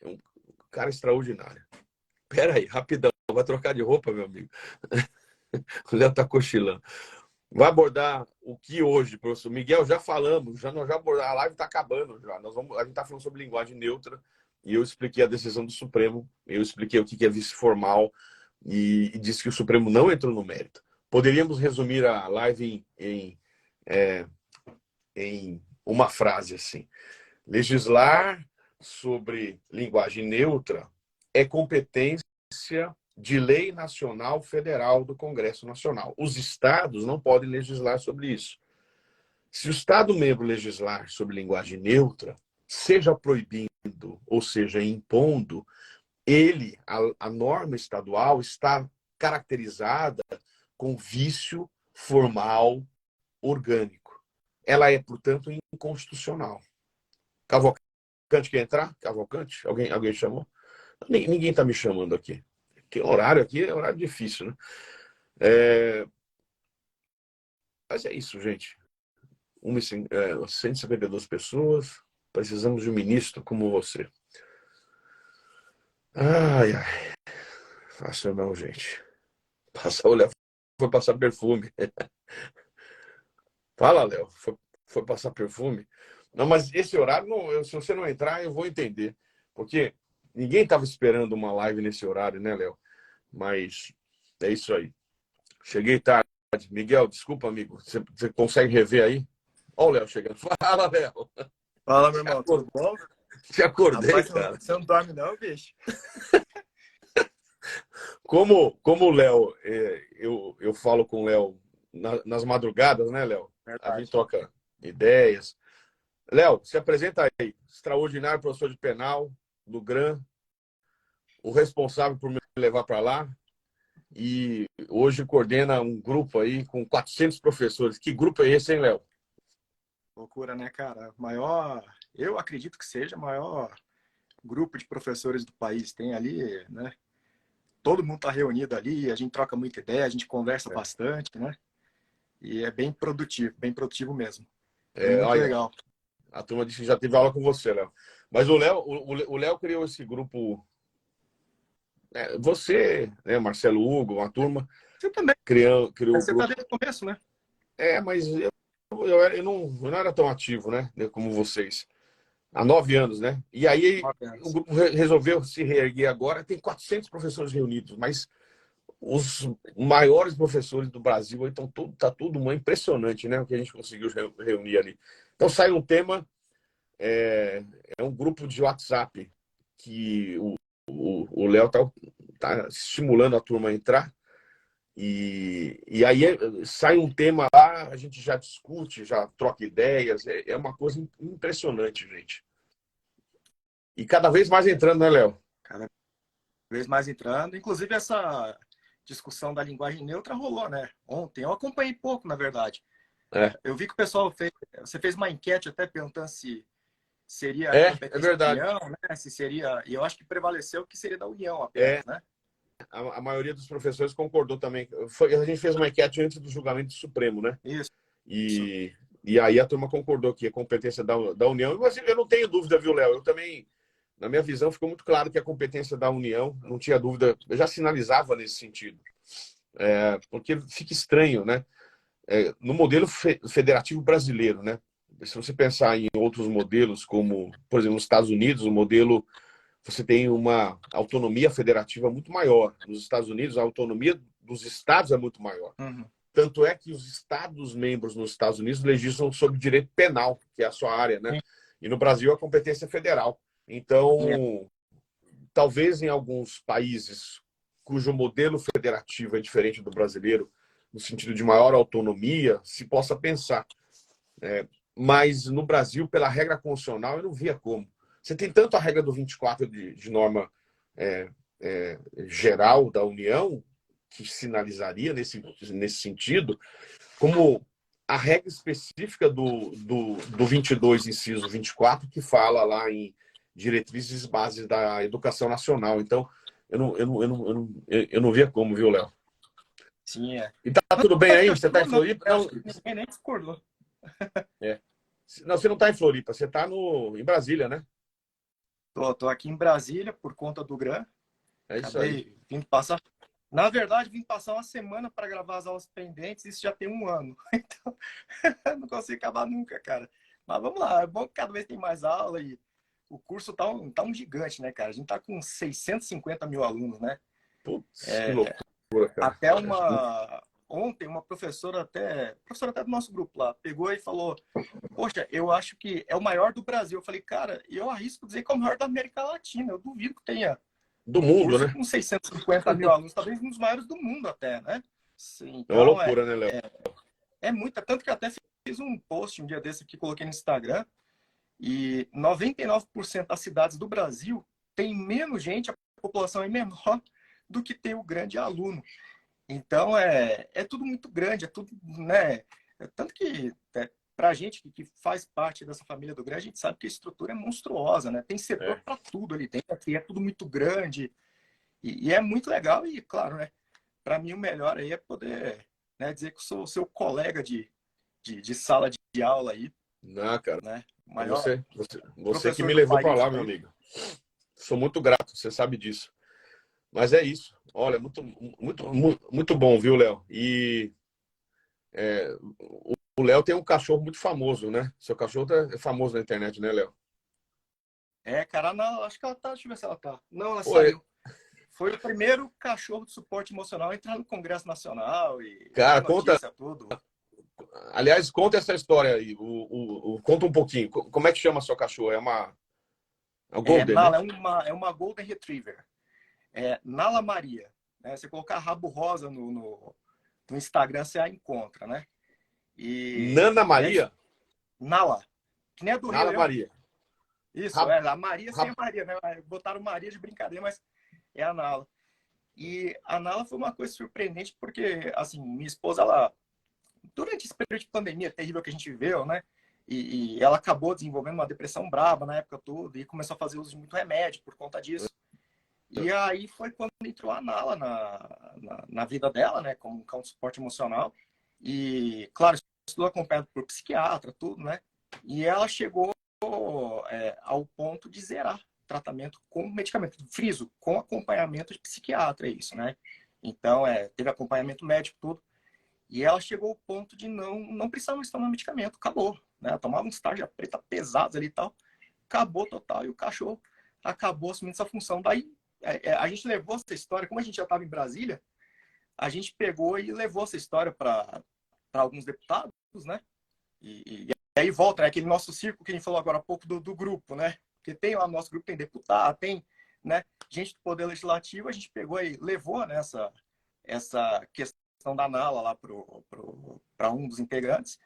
É um cara extraordinário. Pera aí, rapidão. Vai trocar de roupa, meu amigo. O Léo tá cochilando. Vai abordar o que hoje, professor Miguel? Já falamos, nós já abordamos, a live está acabando já. A gente está falando sobre linguagem neutra e eu expliquei a decisão do Supremo, eu expliquei o que é vice formal e disse que o Supremo não entrou no mérito. Poderíamos resumir a live em uma frase assim: legislar sobre linguagem neutra é competência de lei nacional federal do Congresso Nacional. Os estados não podem legislar sobre isso. Se o estado membro legislar sobre linguagem neutra, seja proibindo ou seja impondo, a norma estadual está caracterizada com vício formal orgânico. Ela é, portanto, inconstitucional. Cavalcante quer entrar? Cavalcante? Alguém chamou? Ninguém está me chamando aqui. Que horário aqui é horário difícil, né? Mas é isso, gente. 152 pessoas. Precisamos de um ministro como você. Ai, ai. Fácil não, gente. Passar o Léo foi passar perfume. Fala, Léo. Foi passar perfume. Não, mas esse horário, não, se você não entrar, eu vou entender. Porque ninguém estava esperando uma live nesse horário, né, Léo? Mas é isso aí. Cheguei tarde. Miguel, desculpa, amigo. Você consegue rever aí? Olha o Léo chegando. Fala, Léo. Fala, meu irmão, tudo bom? Te acordei, Rapaz, cara. você não dorme não, bicho? Como o Léo, eu falo com o Léo nas madrugadas, né, Léo? A gente Verdade. troca ideias. Léo, se apresenta aí. Extraordinário professor de penal do GRAM, o responsável por me levar para lá. E hoje coordena um grupo aí com 400 professores. Que grupo é esse, hein, Léo? Loucura, né, cara? Eu acredito que seja o maior grupo de professores do país. Tem ali, né? Todo mundo tá reunido ali, a gente troca muita ideia, a gente conversa bastante, né? E é bem produtivo mesmo. É muito Olha, legal. a turma disse que já teve aula com você, Léo. Mas o Léo criou esse grupo. Você, né, Marcelo Hugo, uma turma, Você também, criou o você tá grupo. desde o começo, né? Mas eu não era tão ativo, né, como vocês. Há 9 anos, né? E aí o grupo resolveu se reerguer agora. Tem 400 professores reunidos, mas os maiores professores do Brasil, então tá tudo impressionante, né? O que a gente conseguiu reunir ali. Então sai um tema, é um grupo de WhatsApp que o Léo tá estimulando a turma a entrar. E aí sai um tema lá, a gente já discute, já troca ideias. É uma coisa impressionante, gente. E cada vez mais entrando, né, Léo? Cada vez mais entrando. Inclusive, essa discussão da linguagem neutra rolou, né? Ontem. Eu acompanhei pouco, na verdade. É, Eu vi que o pessoal fez. Você fez uma enquete até perguntando se seria a é competência da verdade. União, né? Se seria. E eu acho que prevaleceu que seria da União É, apenas, né? a maioria dos professores concordou também. A gente fez uma enquete antes do julgamento do Supremo, né? Isso. E, e aí a turma concordou que a competência da União. Mas eu não tenho dúvida, viu, Léo? Eu também, na minha visão, ficou muito claro que a competência da União, não tinha dúvida, eu já sinalizava nesse sentido. Porque fica estranho, né? No modelo federativo brasileiro, né? Se você pensar em outros modelos, como, por exemplo, nos Estados Unidos, o modelo, você tem uma autonomia federativa muito maior. Nos Estados Unidos, a autonomia dos estados é muito maior. Uhum. Tanto é que os estados membros nos Estados Unidos legislam sobre direito penal, que é a sua área, né? E no Brasil, a competência é federal. Então, talvez em alguns países cujo modelo federativo é diferente do brasileiro, no sentido de maior autonomia, se possa pensar. Mas no Brasil, pela regra constitucional, eu não via como. Você tem tanto a regra do 24 de norma geral da União, que sinalizaria nesse sentido, como a regra específica do 22, inciso 24, que fala lá em diretrizes e bases da educação nacional. Então, eu não via como, viu, Léo? Sim, é. E tá tudo bem aí? Você tá em Não, Floripa? acho Não, que ninguém nem discordou. é. Não, você não tá em Floripa, você tá em Brasília, né? Tô aqui em Brasília por conta do GRAM. É isso aí. Acabei vindo passar. Na verdade, vim passar uma semana para gravar as aulas pendentes, isso já tem um ano. Então, não consigo acabar nunca, cara. Mas vamos lá, é bom que cada vez tem mais aula e o curso tá um gigante, né, cara? A gente tá com 650 mil alunos, né? Putz, que loucura, cara. Até ontem, uma professora até do nosso grupo lá, pegou e falou: Poxa, eu acho que é o maior do Brasil. Eu falei, cara, eu arrisco dizer que é o maior da América Latina. Eu duvido que tenha Do um mundo, curso né? com 650 mil alunos, talvez um dos maiores do mundo até, né? É uma Então, loucura, né, Léo? é muita. Tanto que eu até fiz um post um dia desse aqui, coloquei no Instagram, e 99% das cidades do Brasil tem menos gente, a população é menor do que tem o grande aluno. Então, é tudo muito grande, é tudo, né? Tanto que, para a gente que faz parte dessa família do grande, a gente sabe que a estrutura é monstruosa, né? Tem setor É. para tudo ali dentro, é tudo muito grande, e é muito legal, e claro, né? Para mim, o melhor aí é poder, né, dizer que eu sou seu colega de sala de aula aí, Não, cara. né? O É maior você que professor me do levou para país lá, meu aí. amigo. Sou muito grato, você sabe disso. Mas é isso. Olha, muito bom, viu, Léo? E o Léo tem um cachorro muito famoso, né? Seu cachorro é famoso na internet, né, Léo? Cara, não, acho que ela tá, deixa eu ver se ela tá. Não, ela Pô, saiu. Foi o primeiro cachorro de suporte emocional a entrar no Congresso Nacional e cara, deu conta. notícia, tudo. Aliás, conta essa história aí. Conta um pouquinho. Como é que chama a sua cachorra? É o Golden, né? Nala, é uma Golden Retriever. Nala Maria. Né? Você colocar rabo rosa no Instagram, você a encontra, né? Nana E Maria? Nala, que nem a do Rei Nala Leão. Maria. Isso, Rab, a Maria sem rab, a Maria, né? Botaram Maria de brincadeira, mas é a Nala. E a Nala foi uma coisa surpreendente, porque, assim, minha esposa, ela, durante esse período de pandemia terrível que a gente viveu, né? E ela acabou desenvolvendo uma depressão braba na época toda e começou a fazer uso de muito remédio por conta disso. E aí foi quando entrou a Nala na vida dela, né? Como um cão de suporte emocional. E, claro, isso tudo acompanhado por psiquiatra, tudo, né? E ela chegou ao ponto de zerar tratamento com medicamento. Friso, com acompanhamento de psiquiatra, é isso, né? Então, teve acompanhamento médico, tudo. E ela chegou ao ponto de não precisar mais tomar medicamento, acabou. Né? Ela tomava uns tarja preta pesados ali e tal, acabou total, e o cachorro acabou assumindo essa função. Daí, a gente levou essa história, como a gente já estava em Brasília, a gente pegou e levou essa história para alguns deputados, né? E aí volta, né, aquele nosso círculo que a gente falou agora há pouco do grupo, né? Porque tem lá no nosso grupo, tem deputado, tem, né, gente do Poder Legislativo, a gente pegou e levou nessa essa questão da Nala lá para um dos integrantes.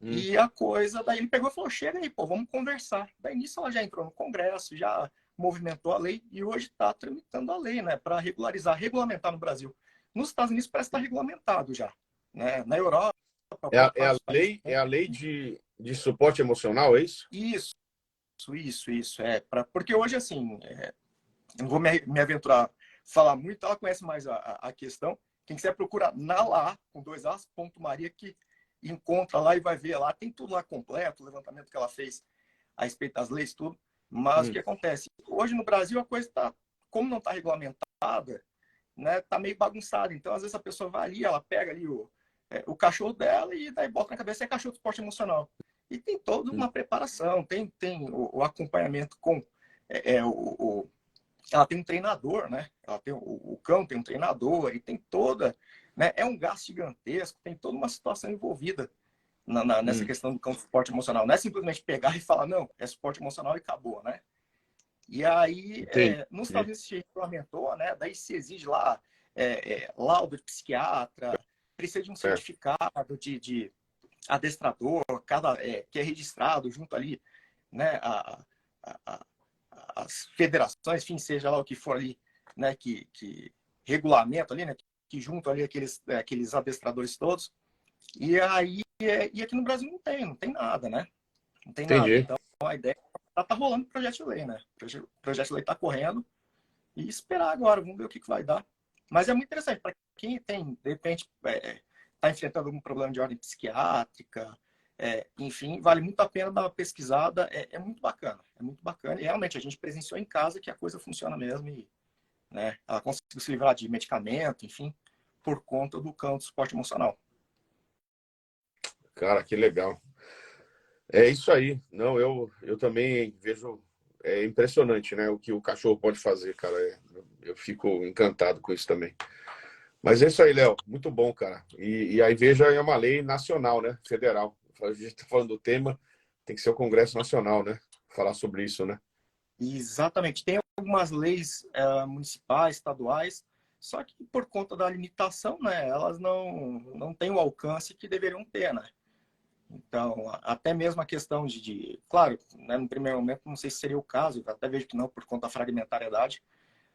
E a coisa, daí ele pegou e falou, chega aí, pô, vamos conversar. Daí nisso ela já entrou no Congresso, já movimentou a lei e hoje está tramitando a lei, né, para regulamentar no Brasil. Nos Estados Unidos parece estar regulamentado já, né? Na Europa, É a lei de suporte emocional, é isso? Isso. Porque hoje, assim, não vou me aventurar a falar muito, ela conhece mais a questão. Quem quiser procura na lá, com 2 As, ponto Maria, que encontra lá e vai ver lá. Tem tudo lá completo, o levantamento que ela fez a respeito das leis, tudo. Mas o que acontece? Hoje no Brasil a coisa está, como não está regulamentada, né, tá meio bagunçada. Então, às vezes a pessoa vai ali, ela pega ali o cachorro dela e daí bota na cabeça, é cachorro de esporte emocional. E tem toda uma preparação, tem o acompanhamento com ela tem um treinador, né? Ela tem o cão tem um treinador e tem toda, né? É um gasto gigantesco, tem toda uma situação envolvida nessa questão do cão de suporte emocional. Não é simplesmente pegar e falar, não, é suporte emocional e acabou, né? E aí, nos Estados Unidos se regulamentou, né? Daí se exige lá laudo de psiquiatra, precisa de um certificado de adestrador, que é registrado junto ali, né? A, as federações, enfim, seja lá o que for ali, né? Que regulamento ali, né? Que junto ali aqueles adestradores todos. E aí, e aqui no Brasil não tem nada, né? Não tem nada. Entendi. Então, a ideia tá rolando o projeto de lei, né? O projeto de lei tá correndo e esperar agora, vamos ver o que vai dar. Mas é muito interessante, para quem tem, de repente, tá enfrentando algum problema de ordem psiquiátrica, enfim, vale muito a pena dar uma pesquisada, é muito bacana, e realmente a gente presenciou em casa que a coisa funciona mesmo e, né, ela conseguiu se livrar de medicamento, enfim, por conta do cão de suporte emocional. Cara, que legal. É isso aí. Não, eu também vejo. É impressionante, né? O que o cachorro pode fazer, cara. Eu fico encantado com isso também. Mas é isso aí, Léo. Muito bom, cara. E aí, veja, é uma lei nacional, né? Federal. A gente está falando do tema, tem que ser o Congresso Nacional, né? Falar sobre isso, né? Exatamente. Tem algumas leis municipais, estaduais, só que por conta da limitação, né, elas não têm o alcance que deveriam ter, né? Então, até mesmo a questão claro, né, no primeiro momento não sei se seria o caso, até vejo que não por conta da fragmentariedade,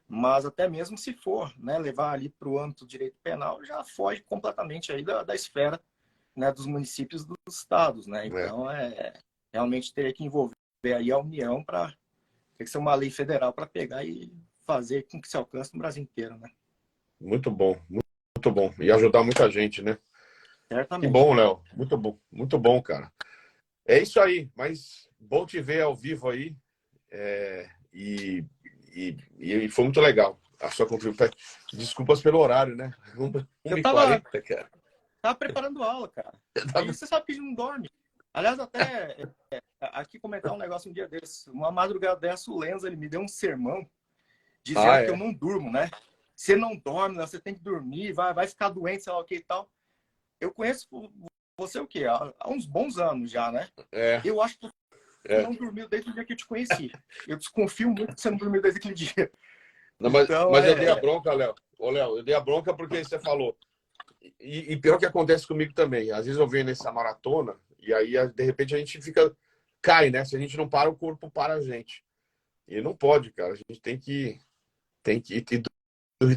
mas até mesmo se for, né, levar ali para o âmbito do direito penal, já foge completamente aí da esfera, né, dos municípios dos estados, né? Então, realmente teria que envolver aí a União ter que ser uma lei federal para pegar e fazer com que se alcance no Brasil inteiro, né? Muito bom, muito bom. E ajudar muita gente, né? Que Certamente. bom, Léo. Muito bom, cara. É isso aí, mas bom te ver ao vivo aí. E foi muito legal a sua contribuição. Desculpas pelo horário, né? Eu 1h40, cara. tava preparando aula, cara. Aí você sabe que a gente não dorme. Aliás, até aqui comentar um negócio um dia desse. Uma madrugada dessa, o Lenza, ele me deu um sermão dizendo que eu não durmo, né? Você não dorme, né? Você tem que dormir, vai ficar doente, sei lá o que e tal. Eu conheço você o quê? Há uns bons anos já, né? Eu acho que você não dormiu desde o dia que eu te conheci. Eu desconfio muito que você não dormiu desde aquele dia. Não, Então, mas eu dei a bronca, Léo. Ô, Léo, eu dei a bronca porque você falou. E pior que acontece comigo também. Às vezes eu venho nessa maratona e aí, de repente, a gente cai, né? Se a gente não para, o corpo para a gente. E não pode, cara. A gente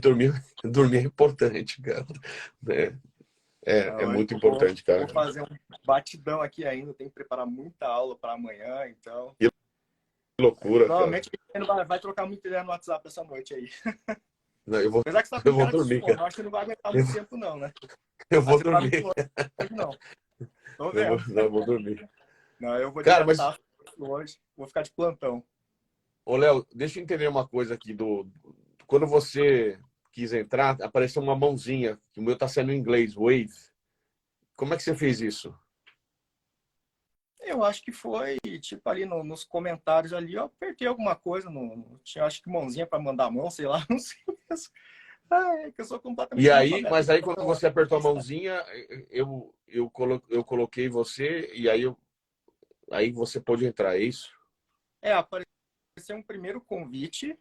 dormir. Dormir é importante, cara. É muito importante, cara. Vou fazer um batidão aqui ainda. Tenho que preparar muita aula para amanhã, então. Que loucura, provavelmente cara. ele vai trocar muita ideia no WhatsApp essa noite aí. Não, Apesar que você tá com cara de sono, acho que não vai aguentar muito tempo, não, né? Eu vou dormir. Não. Tô vendo. Eu vou dormir. Não, eu vou cara, diretar hoje. Vou ficar de plantão. Ô, Léo, deixa eu entender uma coisa aqui quando você quis entrar, apareceu uma mãozinha, que o meu tá sendo em inglês, wave. Como é que você fez isso? Eu acho que foi, tipo, ali nos comentários ali, eu apertei alguma coisa, tinha, acho que mãozinha para mandar a mão, sei lá, não sei mesmo. É que eu sou completamente Mas aí quando você apertou a mãozinha, eu coloquei você e aí você pôde entrar, é isso? Apareceu um primeiro convite.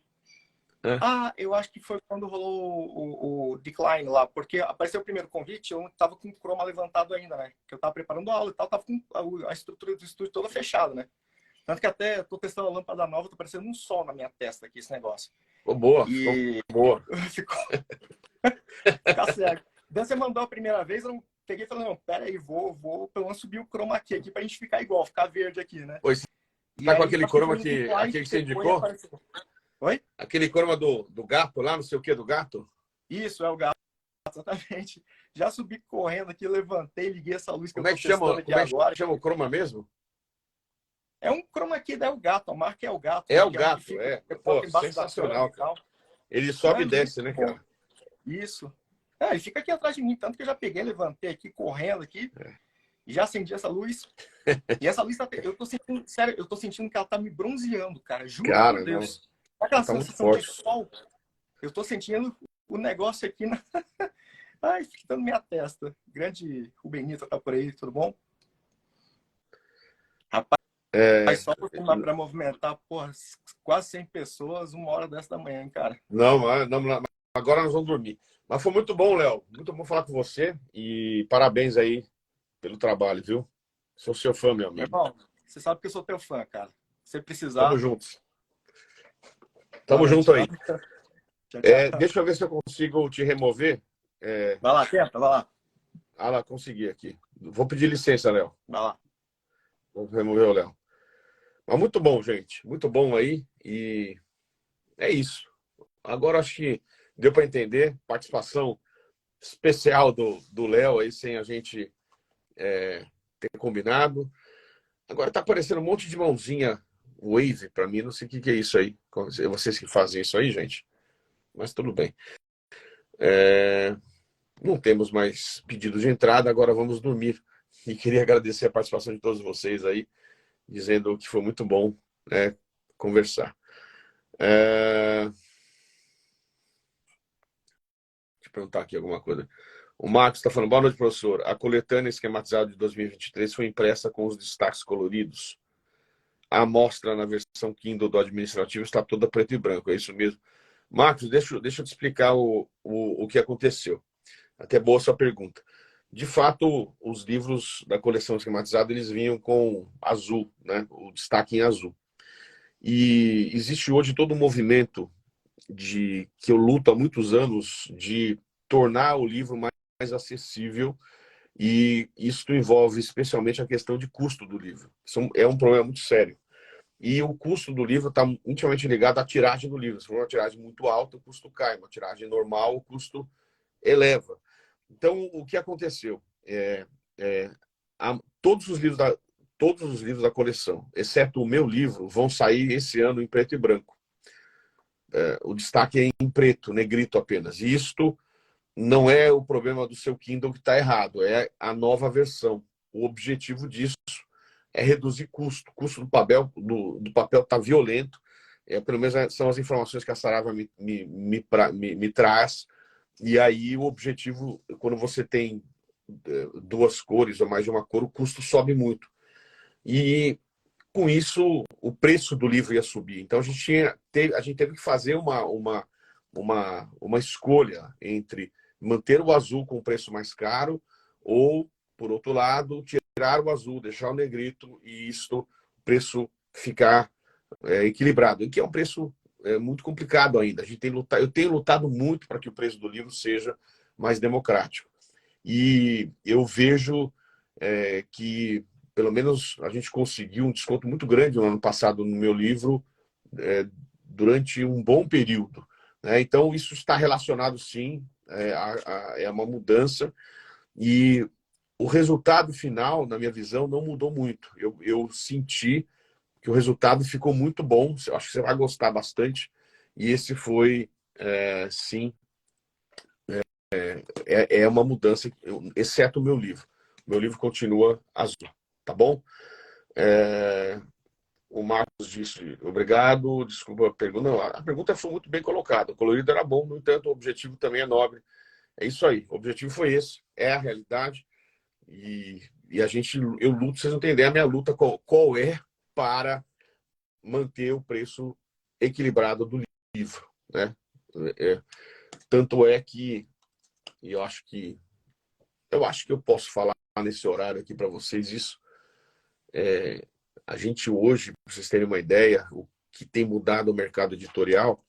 Eu acho que foi quando rolou o decline lá, porque apareceu o primeiro convite, eu tava com o Chroma levantado ainda, né? Que eu tava preparando a aula e tal, tava com a estrutura do estúdio toda fechada, né? Tanto que até tô testando a lâmpada nova, tô parecendo um sol na minha testa aqui, esse negócio. Ficou boa, E ficou boa. ficou, fica certo. Então você mandou a primeira vez, eu não peguei e falei, não, pera aí, vou pelo menos subir o chroma key aqui pra gente ficar igual, ficar verde aqui, né? Pois você E tá com aí, aquele só que croma foi muito que, blind, aquele que você chegou e indicou? apareceu. Oi? Aquele croma do gato lá, não sei o que, do gato? Isso, é o gato, exatamente. Já subi correndo aqui, levantei, liguei essa luz que eu tô testando aqui Como é que agora. chama o croma mesmo? É um chroma key da El Gato, a marca é El Gato, É né? o Que é um que gato, fica, é. você Pô, bota embaixo da cama sensacional, e cara. tal. Ele Não, sobe é e desce, muito né, bom. cara? Isso. É, ele fica aqui atrás de mim, tanto que eu já peguei, levantei aqui, correndo aqui, e já acendi essa luz. E essa luz, eu tô sentindo, sério, eu tô sentindo que ela tá me bronzeando, cara, juro por Cara, não. Deus. Aquela Tá muito sensação de forte. sol, eu tô sentindo o negócio aqui na... Ai, ficando minha testa. Grande Rubenita tá por aí, tudo bom? É, Rapaz, só pra movimentar, porra, quase 100 pessoas, 1 hora dessa da manhã, hein, cara. não, agora nós vamos dormir. Mas foi muito bom, Léo. Muito bom falar com você. E parabéns aí pelo trabalho, viu? Sou seu fã, meu Meu amigo. irmão, você sabe que eu sou teu fã, cara. Se você Tamo precisar, juntos. boa Tamo noite, junto tá? aí. Tchau, tchau. Deixa eu ver se eu consigo te remover. Vai lá, tenta, vai lá. Ah lá, consegui aqui. Vou pedir licença, Léo. Vai lá. Vou remover o Léo. Mas muito bom, gente. Muito bom aí. E é isso. Agora acho que deu para entender. Participação especial do Léo aí, sem a gente ter combinado. Agora tá aparecendo um monte de mãozinha wave para mim. Não sei o que é isso aí. Vocês que fazem isso aí, gente. Mas tudo bem. Não temos mais pedido de entrada. Agora vamos dormir. E queria agradecer a participação de todos vocês aí, dizendo que foi muito bom, né, conversar. Deixa eu perguntar aqui alguma coisa. O Marcos está falando, boa noite, professor. A coletânea esquematizada de 2023 foi impressa com os destaques coloridos. A amostra na versão Kindle do administrativo está toda preto e branco, é isso mesmo? Marcos, deixa eu te explicar o que aconteceu. Até boa sua pergunta. De fato, os livros da coleção esquematizada, eles vinham com azul, né? O destaque em azul. E existe hoje todo um movimento que eu luto há muitos anos de tornar o livro mais acessível, e isso envolve especialmente a questão de custo do livro. Isso é um problema muito sério. E o custo do livro está intimamente ligado à tiragem do livro. Se for uma tiragem muito alta, o custo cai. Uma tiragem normal, o custo eleva. Então, o que aconteceu? É, todos os livros da coleção, exceto o meu livro, vão sair esse ano em preto e branco. O destaque é em preto, negrito apenas. E isto não é o problema do seu Kindle que está errado, é a nova versão. O objetivo disso é reduzir custo. O custo do papel está violento. Pelo menos são as informações que a Sarava me traz. E aí o objetivo, quando você tem duas cores ou mais de uma cor, o custo sobe muito. E com isso, o preço do livro ia subir. Então a gente teve que fazer uma escolha entre manter o azul com o preço mais caro ou, por outro lado, tirar o azul, deixar o negrito e o preço ficar equilibrado, que é um preço muito complicado ainda. Eu tenho lutado muito para que o preço do livro seja mais democrático. E eu vejo que, pelo menos, a gente conseguiu um desconto muito grande no ano passado no meu livro, durante um bom período, né? Então, isso está relacionado, sim, a uma mudança. E o resultado final, na minha visão, não mudou muito. Eu senti que o resultado ficou muito bom. Eu acho que você vai gostar bastante. E esse foi, sim, uma mudança, exceto o meu livro. O meu livro continua azul, tá bom? O Marcos disse, obrigado, desculpa a pergunta. Não, a pergunta foi muito bem colocada. O colorido era bom, no entanto, o objetivo também é nobre. É isso aí, o objetivo foi esse, é a realidade. E eu luto, vocês não têm ideia, a minha luta qual é para manter o preço equilibrado do livro, né? Tanto é que e eu acho que eu posso falar nesse horário aqui para vocês isso. A gente hoje, para vocês terem uma ideia, o que tem mudado o mercado editorial,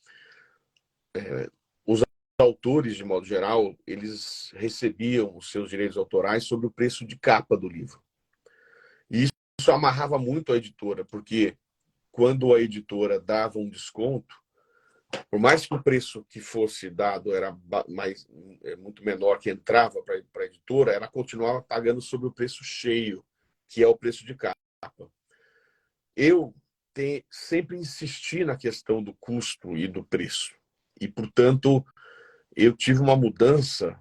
os autores, de modo geral, eles recebiam os seus direitos autorais sobre o preço de capa do livro. E isso amarrava muito a editora, porque quando a editora dava um desconto, por mais que o preço que fosse dado era muito menor, que entrava para a editora, ela continuava pagando sobre o preço cheio, que é o preço de capa. Eu sempre insisti na questão do custo e do preço. E, portanto, eu tive uma mudança,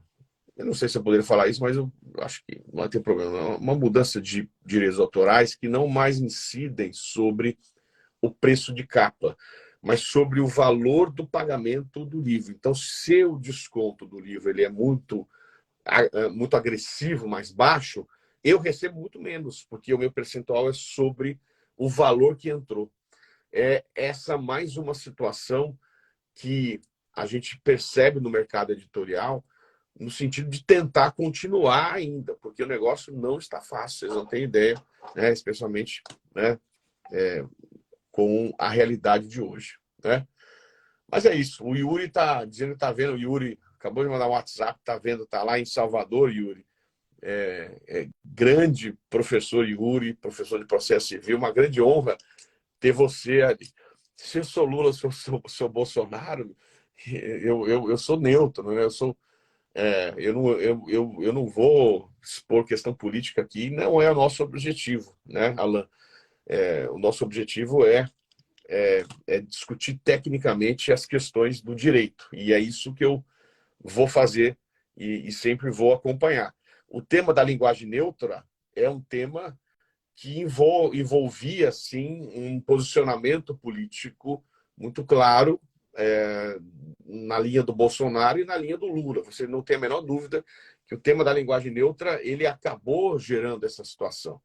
eu não sei se eu poderia falar isso, mas eu acho que não vai ter problema, uma mudança de direitos autorais que não mais incidem sobre o preço de capa, mas sobre o valor do pagamento do livro. Então, se o desconto do livro ele é muito agressivo, mais baixo, eu recebo muito menos, porque o meu percentual é sobre o valor que entrou. É essa mais uma situação que a gente percebe no mercado editorial, no sentido de tentar continuar ainda, porque o negócio não está fácil, vocês não têm ideia, né? Especialmente, né? Com a realidade de hoje, né? Mas é isso. O Yuri está dizendo que está vendo. O Yuri acabou de mandar um WhatsApp, está vendo, está lá em Salvador, Yuri. Grande professor Yuri, professor de processo civil, uma grande honra ter você ali. Se eu sou Lula, se eu sou Bolsonaro, eu sou neutro, né? Eu não vou expor questão política aqui, não é o nosso objetivo, né, Alan? O nosso objetivo é discutir tecnicamente as questões do direito, e é isso que eu vou fazer e sempre vou acompanhar. O tema da linguagem neutra é um tema que envolvia, sim, um posicionamento político muito claro na linha do Bolsonaro e na linha do Lula. Você não tem a menor dúvida que o tema da linguagem neutra ele acabou gerando essa situação.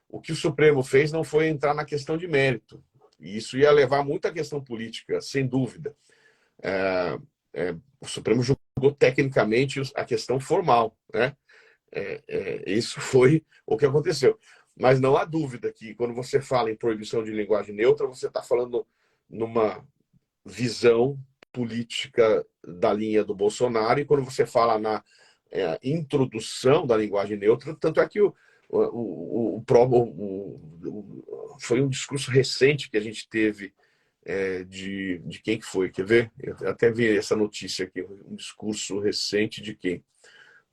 O que o Supremo fez não foi entrar na questão de mérito, e isso ia levar muita questão política, sem dúvida. O Supremo julgou tecnicamente a questão formal, né? Isso foi o que aconteceu. Mas não há dúvida que, quando você fala em proibição de linguagem neutra, você está falando numa visão política da linha do Bolsonaro, e quando você fala na introdução da linguagem neutra, tanto é que foi um discurso recente que a gente teve de quem que foi, quer ver? Eu até vi essa notícia aqui, um discurso recente de quem?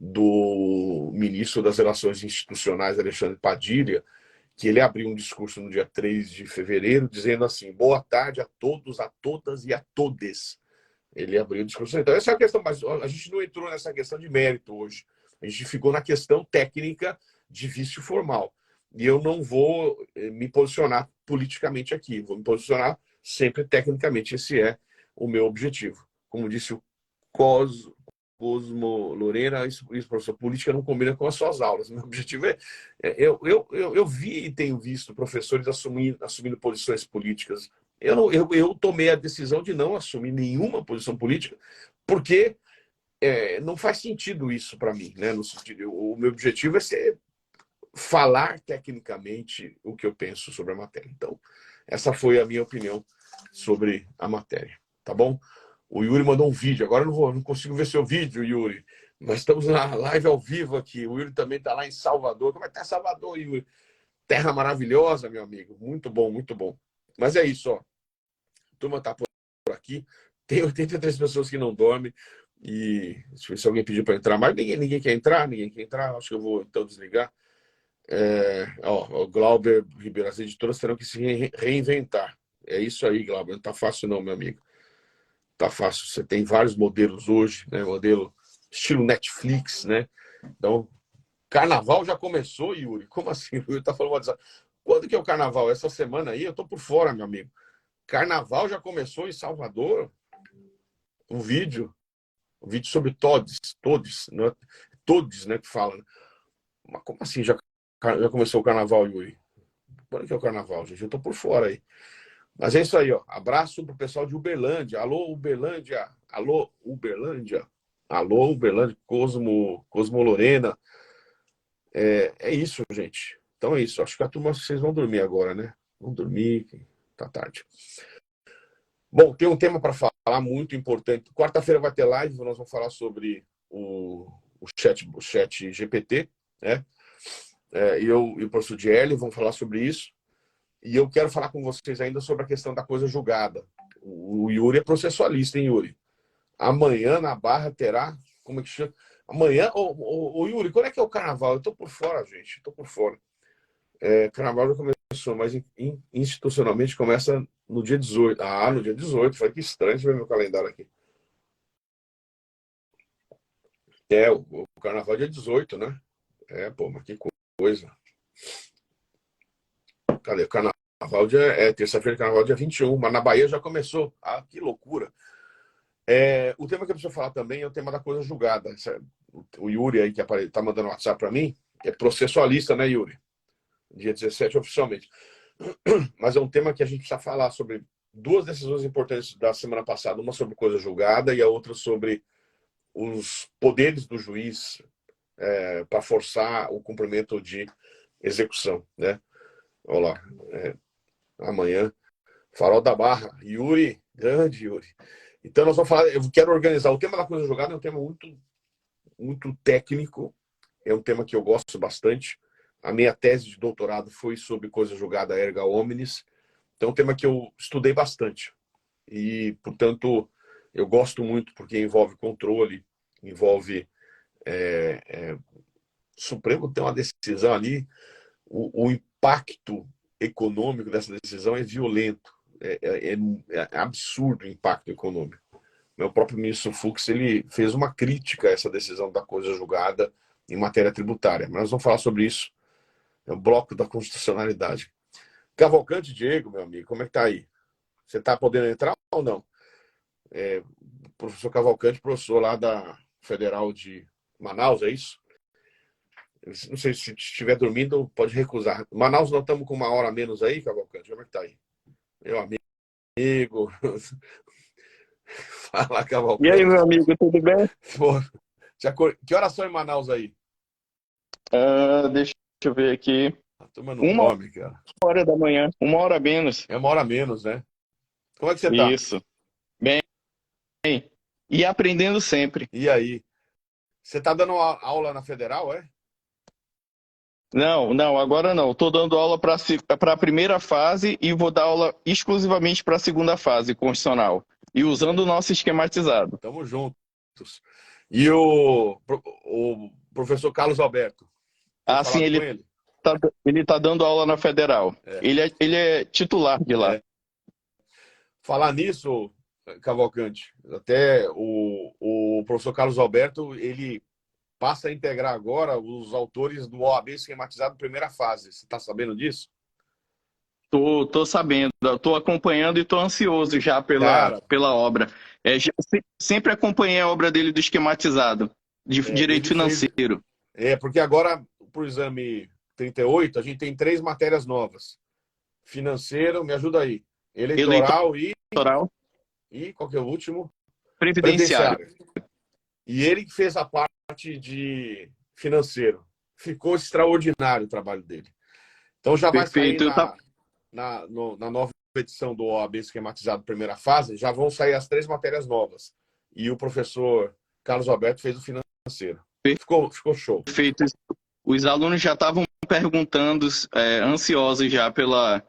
Do ministro das Relações Institucionais, Alexandre Padilha, que ele abriu um discurso no dia 3 de fevereiro, dizendo assim: boa tarde a todos, a todas e a todes. Ele abriu o discurso. Então, essa é a questão, mas a gente não entrou nessa questão de mérito hoje. A gente ficou na questão técnica de vício formal. E eu não vou me posicionar politicamente aqui, vou me posicionar sempre tecnicamente. Esse é o meu objetivo. Como disse o Cosmo Lorena, isso, professor, política não combina com as suas aulas. Meu objetivo eu vi e tenho visto professores assumindo posições políticas. Eu tomei a decisão de não assumir nenhuma posição política, porque não faz sentido isso para mim, né? No sentido, o meu objetivo é falar tecnicamente o que eu penso sobre a matéria. Então, essa foi a minha opinião sobre a matéria, tá bom? O Yuri mandou um vídeo. Agora eu não consigo ver seu vídeo, Yuri. Nós estamos na live ao vivo aqui. O Yuri também está lá em Salvador. Como é que está Salvador, Yuri? Terra maravilhosa, meu amigo. Muito bom, muito bom. Mas é isso, ó. A turma está por aqui. Tem 83 pessoas que não dormem. E deixa eu ver se alguém pediu para entrar. Mas ninguém quer entrar, ninguém quer entrar. Acho que eu vou então desligar. O Glauber Ribeiro, as editoras terão que se reinventar. É isso aí, Glauber. Não está fácil não, meu amigo. Tá fácil. Você tem vários modelos hoje, né? Modelo estilo Netflix, né? Então, carnaval já começou, Yuri. Como assim? O Yuri tá falando. Quando que é o carnaval? Essa semana aí? Eu tô por fora, meu amigo. Carnaval já começou em Salvador? Um vídeo sobre todos, né? Todos, né? Que fala. Mas como assim já começou o carnaval, Yuri? Quando que é o carnaval, gente? Eu tô por fora aí. Mas é isso aí, ó. Abraço pro pessoal de Uberlândia. Alô, Uberlândia. Alô, Uberlândia. Alô, Uberlândia. Cosmo Lorena. É isso, gente. Então é isso. Acho que a turma, vocês vão dormir agora, né? Vão dormir, tá tarde. Bom, tem um tema para falar muito importante. Quarta-feira vai ter live, nós vamos falar sobre o chat GPT, né? E o professor Dielli vão falar sobre isso. E eu quero falar com vocês ainda sobre a questão da coisa julgada. O Yuri é processualista, hein, Yuri? Amanhã na Barra terá, como é que chama? Amanhã, ô Yuri, quando é que é o carnaval? Eu tô por fora, gente, tô por fora. Carnaval já começou, mas institucionalmente começa no dia 18. Ah, no dia 18. Foi que estranho, deixa eu ver meu calendário aqui. O carnaval é dia 18, né? Pô, mas que coisa. Cadê? O carnaval terça-feira, carnaval dia 21, mas na Bahia já começou. Ah, que loucura. O tema que eu preciso falar também é o tema da coisa julgada. O Yuri aí, que tá mandando WhatsApp para mim, é processualista, né, Yuri? Dia 17 oficialmente. Mas é um tema que a gente precisa falar sobre duas decisões importantes da semana passada, uma sobre coisa julgada e a outra sobre os poderes do juiz para forçar o cumprimento de execução, né? Olha lá, amanhã, Farol da Barra, Yuri, grande Yuri. Então nós vamos falar, eu quero organizar, o tema da coisa julgada é um tema muito técnico, é um tema que eu gosto bastante. A minha tese de doutorado foi sobre coisa julgada erga omnes, então é um tema que eu estudei bastante. E, portanto, eu gosto muito porque envolve controle, envolve Supremo tem uma decisão ali, o impacto econômico dessa decisão é violento, é absurdo o impacto econômico. Meu próprio ministro Fux ele fez uma crítica a essa decisão da coisa julgada em matéria tributária, mas nós vamos falar sobre isso. É o bloco da constitucionalidade. Cavalcante, Diego, meu amigo, como é que tá aí? Você está podendo entrar ou não? Professor Cavalcante, professor lá da Federal de Manaus, é isso? Não sei se estiver dormindo, pode recusar. Manaus, nós estamos com 1 hora a menos aí, Cavalcante? Como é que tá aí? Meu amigo. Fala, Cavalcante. E aí, meu amigo, tudo bem? Pô, que horas são em Manaus aí? Deixa eu ver aqui. A turma não dorme, cara. 1 hora da manhã, 1 hora a menos. É 1 hora a menos, né? Como é que você tá? Isso. Bem. E aprendendo sempre. E aí? Você tá dando aula na Federal, é? Não, agora não. Estou dando aula para a primeira fase e vou dar aula exclusivamente para a segunda fase constitucional. E usando o nosso esquematizado. Tamo juntos. E o professor Carlos Alberto? Sim, ele tá dando aula na Federal. Ele é titular de lá. Falar nisso, Cavalcante, até o professor Carlos Alberto, ele passa a integrar agora os autores do OAB esquematizado primeira fase. Você está sabendo disso? Tô sabendo, tô acompanhando e tô ansioso já pela obra. Sempre acompanhei a obra dele do esquematizado, de direito financeiro. Porque agora, para o exame 38, a gente tem 3 matérias novas. Financeiro, me ajuda aí. Eleitoral e qual que é o último? Previdenciário. E ele que fez a parte de financeiro. Ficou extraordinário o trabalho dele. Então já vai sair na nova edição do OAB esquematizado primeira fase, já vão sair as 3 matérias novas. E o professor Carlos Alberto fez o financeiro. Ficou show. Perfeito. Os alunos já estavam perguntando, ansiosos já pela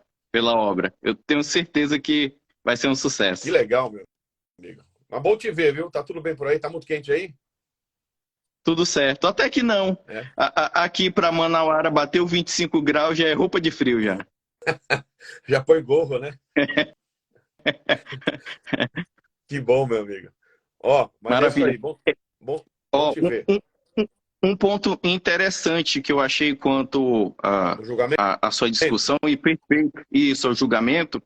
obra. Eu tenho certeza que vai ser um sucesso. Que legal, meu amigo. Mas bom te ver, viu? Tá tudo bem por aí? Tá muito quente aí? Tudo certo. Até que não. Aqui para Manauara bateu 25 graus, já é roupa de frio já. Já põe gorro, né? Que bom, meu amigo. Mas maravilha. É isso aí. Bom te ver. Um ponto interessante que eu achei quanto a sua discussão e perfeito isso, o julgamento,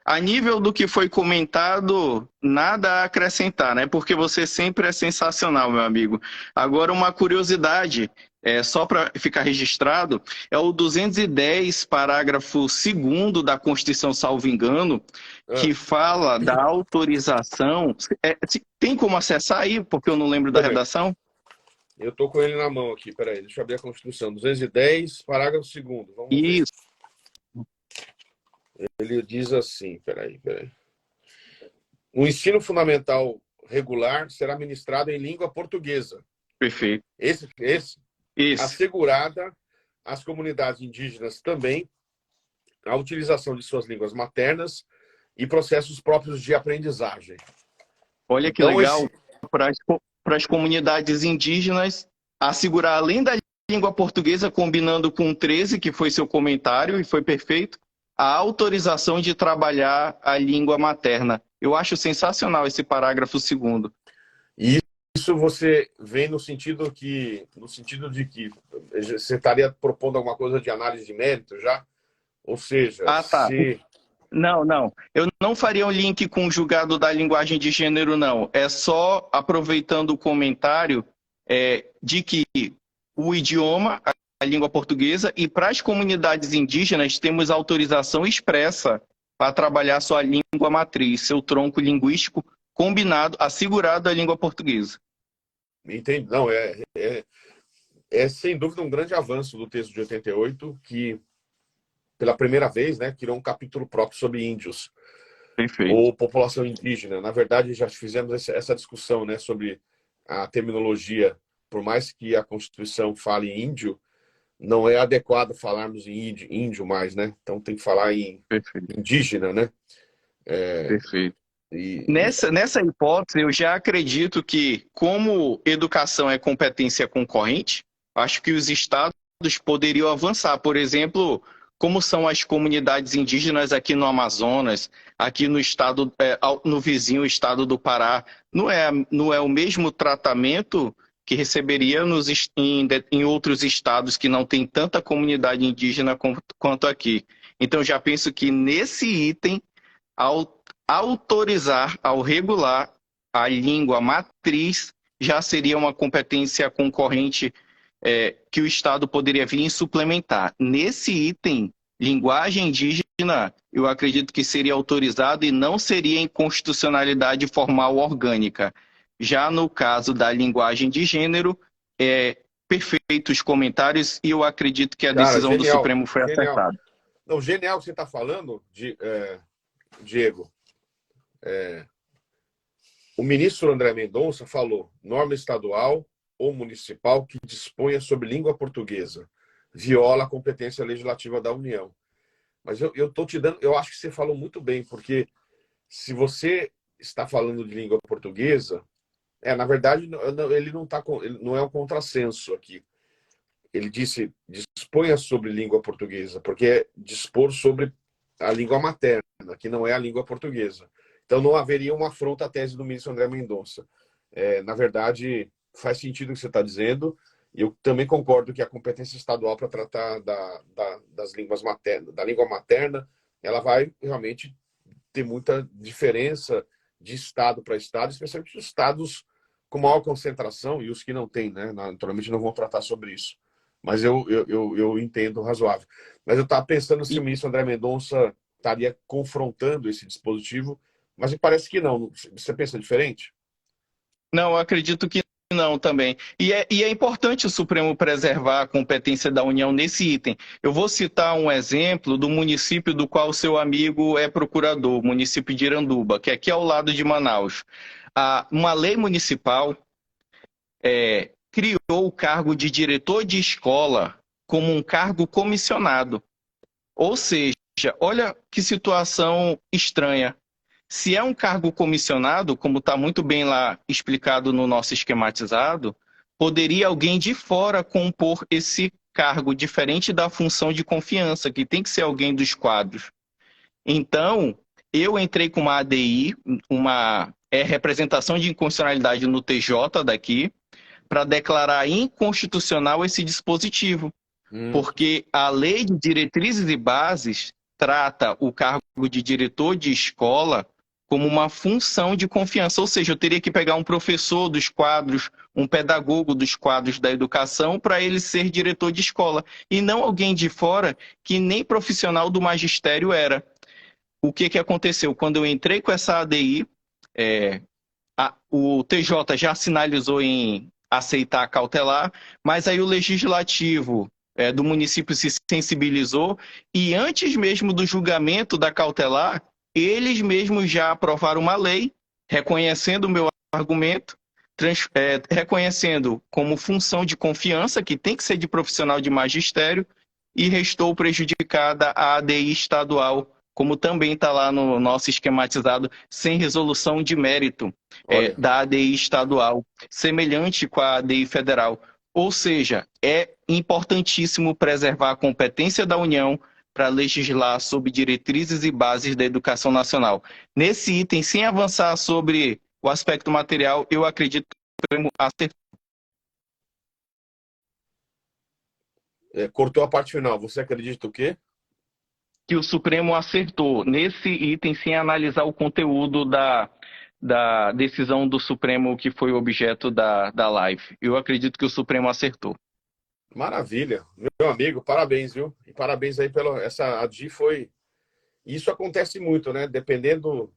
a nível do que foi comentado, nada a acrescentar, né? Porque você sempre é sensacional, meu amigo. Agora, uma curiosidade, só para ficar registrado, é o 210, parágrafo 2º da Constituição, salvo engano, que fala da autorização. Tem como acessar aí, porque eu não lembro da redação? Eu estou com ele na mão aqui, peraí, deixa eu abrir a Constituição. 210, parágrafo 2º. Vamos ver. Isso. Ele diz assim, peraí. O ensino fundamental regular será ministrado em língua portuguesa. Perfeito. Esse. Isso. Assegurada às comunidades indígenas também a utilização de suas línguas maternas e processos próprios de aprendizagem. Olha que Então, legal, para as comunidades indígenas, assegurar, além da língua portuguesa, combinando com o 13, que foi seu comentário, e foi perfeito, a autorização de trabalhar a língua materna. Eu acho sensacional esse parágrafo 2º. E isso você vem no sentido de que você estaria propondo alguma coisa de análise de mérito já? Ou seja, Tá. Não. Eu não faria um link com o julgado da linguagem de gênero, não. É só aproveitando o comentário de que o idioma, a língua portuguesa, e para as comunidades indígenas temos autorização expressa para trabalhar sua língua matriz, seu tronco linguístico combinado, assegurado à língua portuguesa. Entendi. Não, é sem dúvida um grande avanço do texto de 88, que pela primeira vez, né, criou um capítulo próprio sobre índios. Perfeito. Ou população indígena. Na verdade, já fizemos essa discussão, né, sobre a terminologia. Por mais que a Constituição fale índio, não é adequado falarmos em índio mais, né? Então tem que falar em indígena, né? Perfeito. Nessa hipótese, eu já acredito que, como educação é competência concorrente, acho que os estados poderiam avançar. Por exemplo, como são as comunidades indígenas aqui no Amazonas, aqui no estado, no vizinho estado do Pará, não é o mesmo tratamento que receberia em outros estados que não tem tanta comunidade indígena quanto aqui. Então, já penso que nesse item, ao autorizar, ao regular a língua matriz, já seria uma competência concorrente que o Estado poderia vir e suplementar. Nesse item, linguagem indígena, eu acredito que seria autorizado e não seria inconstitucionalidade formal orgânica. Já no caso da linguagem de gênero, perfeitos comentários e eu acredito que a decisão do Supremo foi acertada. Não, genial que você está falando, Diego. O ministro André Mendonça falou: norma estadual ou municipal que disponha sobre língua portuguesa viola a competência legislativa da União. Mas eu tô te dando, eu acho que você falou muito bem, porque se você está falando de língua portuguesa, na verdade ele não é um contrassenso aqui. Ele disse disponha sobre língua portuguesa, porque é dispor sobre a língua materna, que não é a língua portuguesa. Então não haveria uma afronta à tese do ministro André Mendonça. Na verdade, faz sentido o que você está dizendo, e eu também concordo que a competência estadual para tratar das línguas maternas, da língua materna, ela vai realmente ter muita diferença de estado para estado, especialmente os estados com maior concentração e os que não têm, né? Naturalmente não vão tratar sobre isso. Mas eu entendo razoável. Mas eu estava pensando se o ministro André Mendonça estaria confrontando esse dispositivo, mas me parece que não. Você pensa diferente? Não, eu acredito que não também. E é importante o Supremo preservar a competência da União nesse item. Eu vou citar um exemplo do município do qual seu amigo é procurador, o município de Iranduba, que é aqui ao lado de Manaus. Uma lei municipal criou o cargo de diretor de escola como um cargo comissionado. Ou seja, olha que situação estranha. Se é um cargo comissionado, como está muito bem lá explicado no nosso esquematizado, poderia alguém de fora compor esse cargo, diferente da função de confiança, que tem que ser alguém dos quadros. Então, eu entrei com uma ADI, uma representação de inconstitucionalidade no TJ daqui, para declarar inconstitucional esse dispositivo. Porque a Lei de Diretrizes e Bases trata o cargo de diretor de escola como uma função de confiança. Ou seja, eu teria que pegar um professor dos quadros, um pedagogo dos quadros da educação para ele ser diretor de escola. E não alguém de fora que nem profissional do magistério era. O que aconteceu? Quando eu entrei com essa ADI, o TJ já sinalizou em aceitar a cautelar, mas aí o legislativo do município se sensibilizou e antes mesmo do julgamento da cautelar, eles mesmos já aprovaram uma lei reconhecendo o meu argumento, reconhecendo como função de confiança, que tem que ser de profissional de magistério, e restou prejudicada a ADI estadual, como também está lá no nosso esquematizado, sem resolução de mérito da ADI estadual, semelhante com a ADI federal. Ou seja, é importantíssimo preservar a competência da União para legislar sobre diretrizes e bases da educação nacional. Nesse item, sem avançar sobre o aspecto material, eu acredito que o Supremo acertou. Cortou a parte final. Você acredita o quê? Que o Supremo acertou nesse item, sem analisar o conteúdo da decisão do Supremo que foi objeto da live. Eu acredito que o Supremo acertou. Maravilha. Meu amigo, parabéns, viu? E parabéns aí pela... Essa ADI foi... Isso acontece muito, né? Dependendo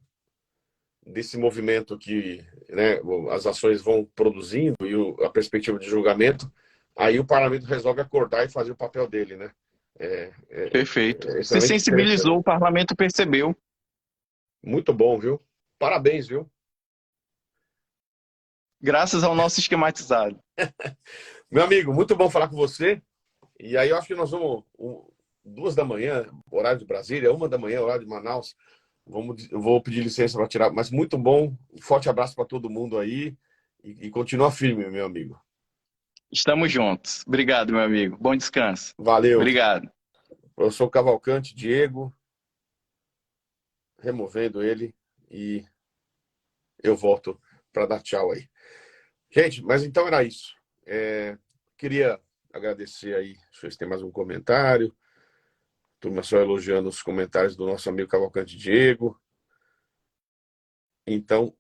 desse movimento que, né, as ações vão produzindo e a perspectiva de julgamento, aí o parlamento resolve acordar e fazer o papel dele, né? Perfeito. Se sensibilizou, o parlamento percebeu. Muito bom, viu? Parabéns, viu? Graças ao nosso esquematizado. Meu amigo, muito bom falar com você. E aí eu acho que nós vamos 2 da manhã, horário de Brasília, 1 da manhã, horário de Manaus. Eu vou pedir licença para tirar, mas muito bom. Um forte abraço para todo mundo aí e continua firme, meu amigo. Estamos juntos. Obrigado, meu amigo. Bom descanso. Valeu. Obrigado. Professor Cavalcante, Diego, removendo ele e eu volto para dar tchau aí. Gente, mas então era isso. Queria agradecer aí, deixa eu ver se tem mais um comentário. Turma só elogiando os comentários do nosso amigo Cavalcante Diego. Então,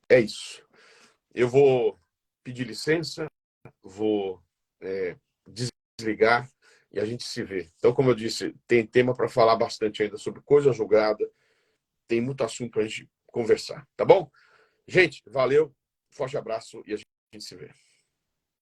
é isso. Eu vou pedir licença, vou desligar e a gente se vê. Então, como eu disse, tem tema para falar bastante ainda sobre coisa julgada. Tem muito assunto para a gente conversar, tá bom? Gente, valeu, forte abraço e a gente se vê.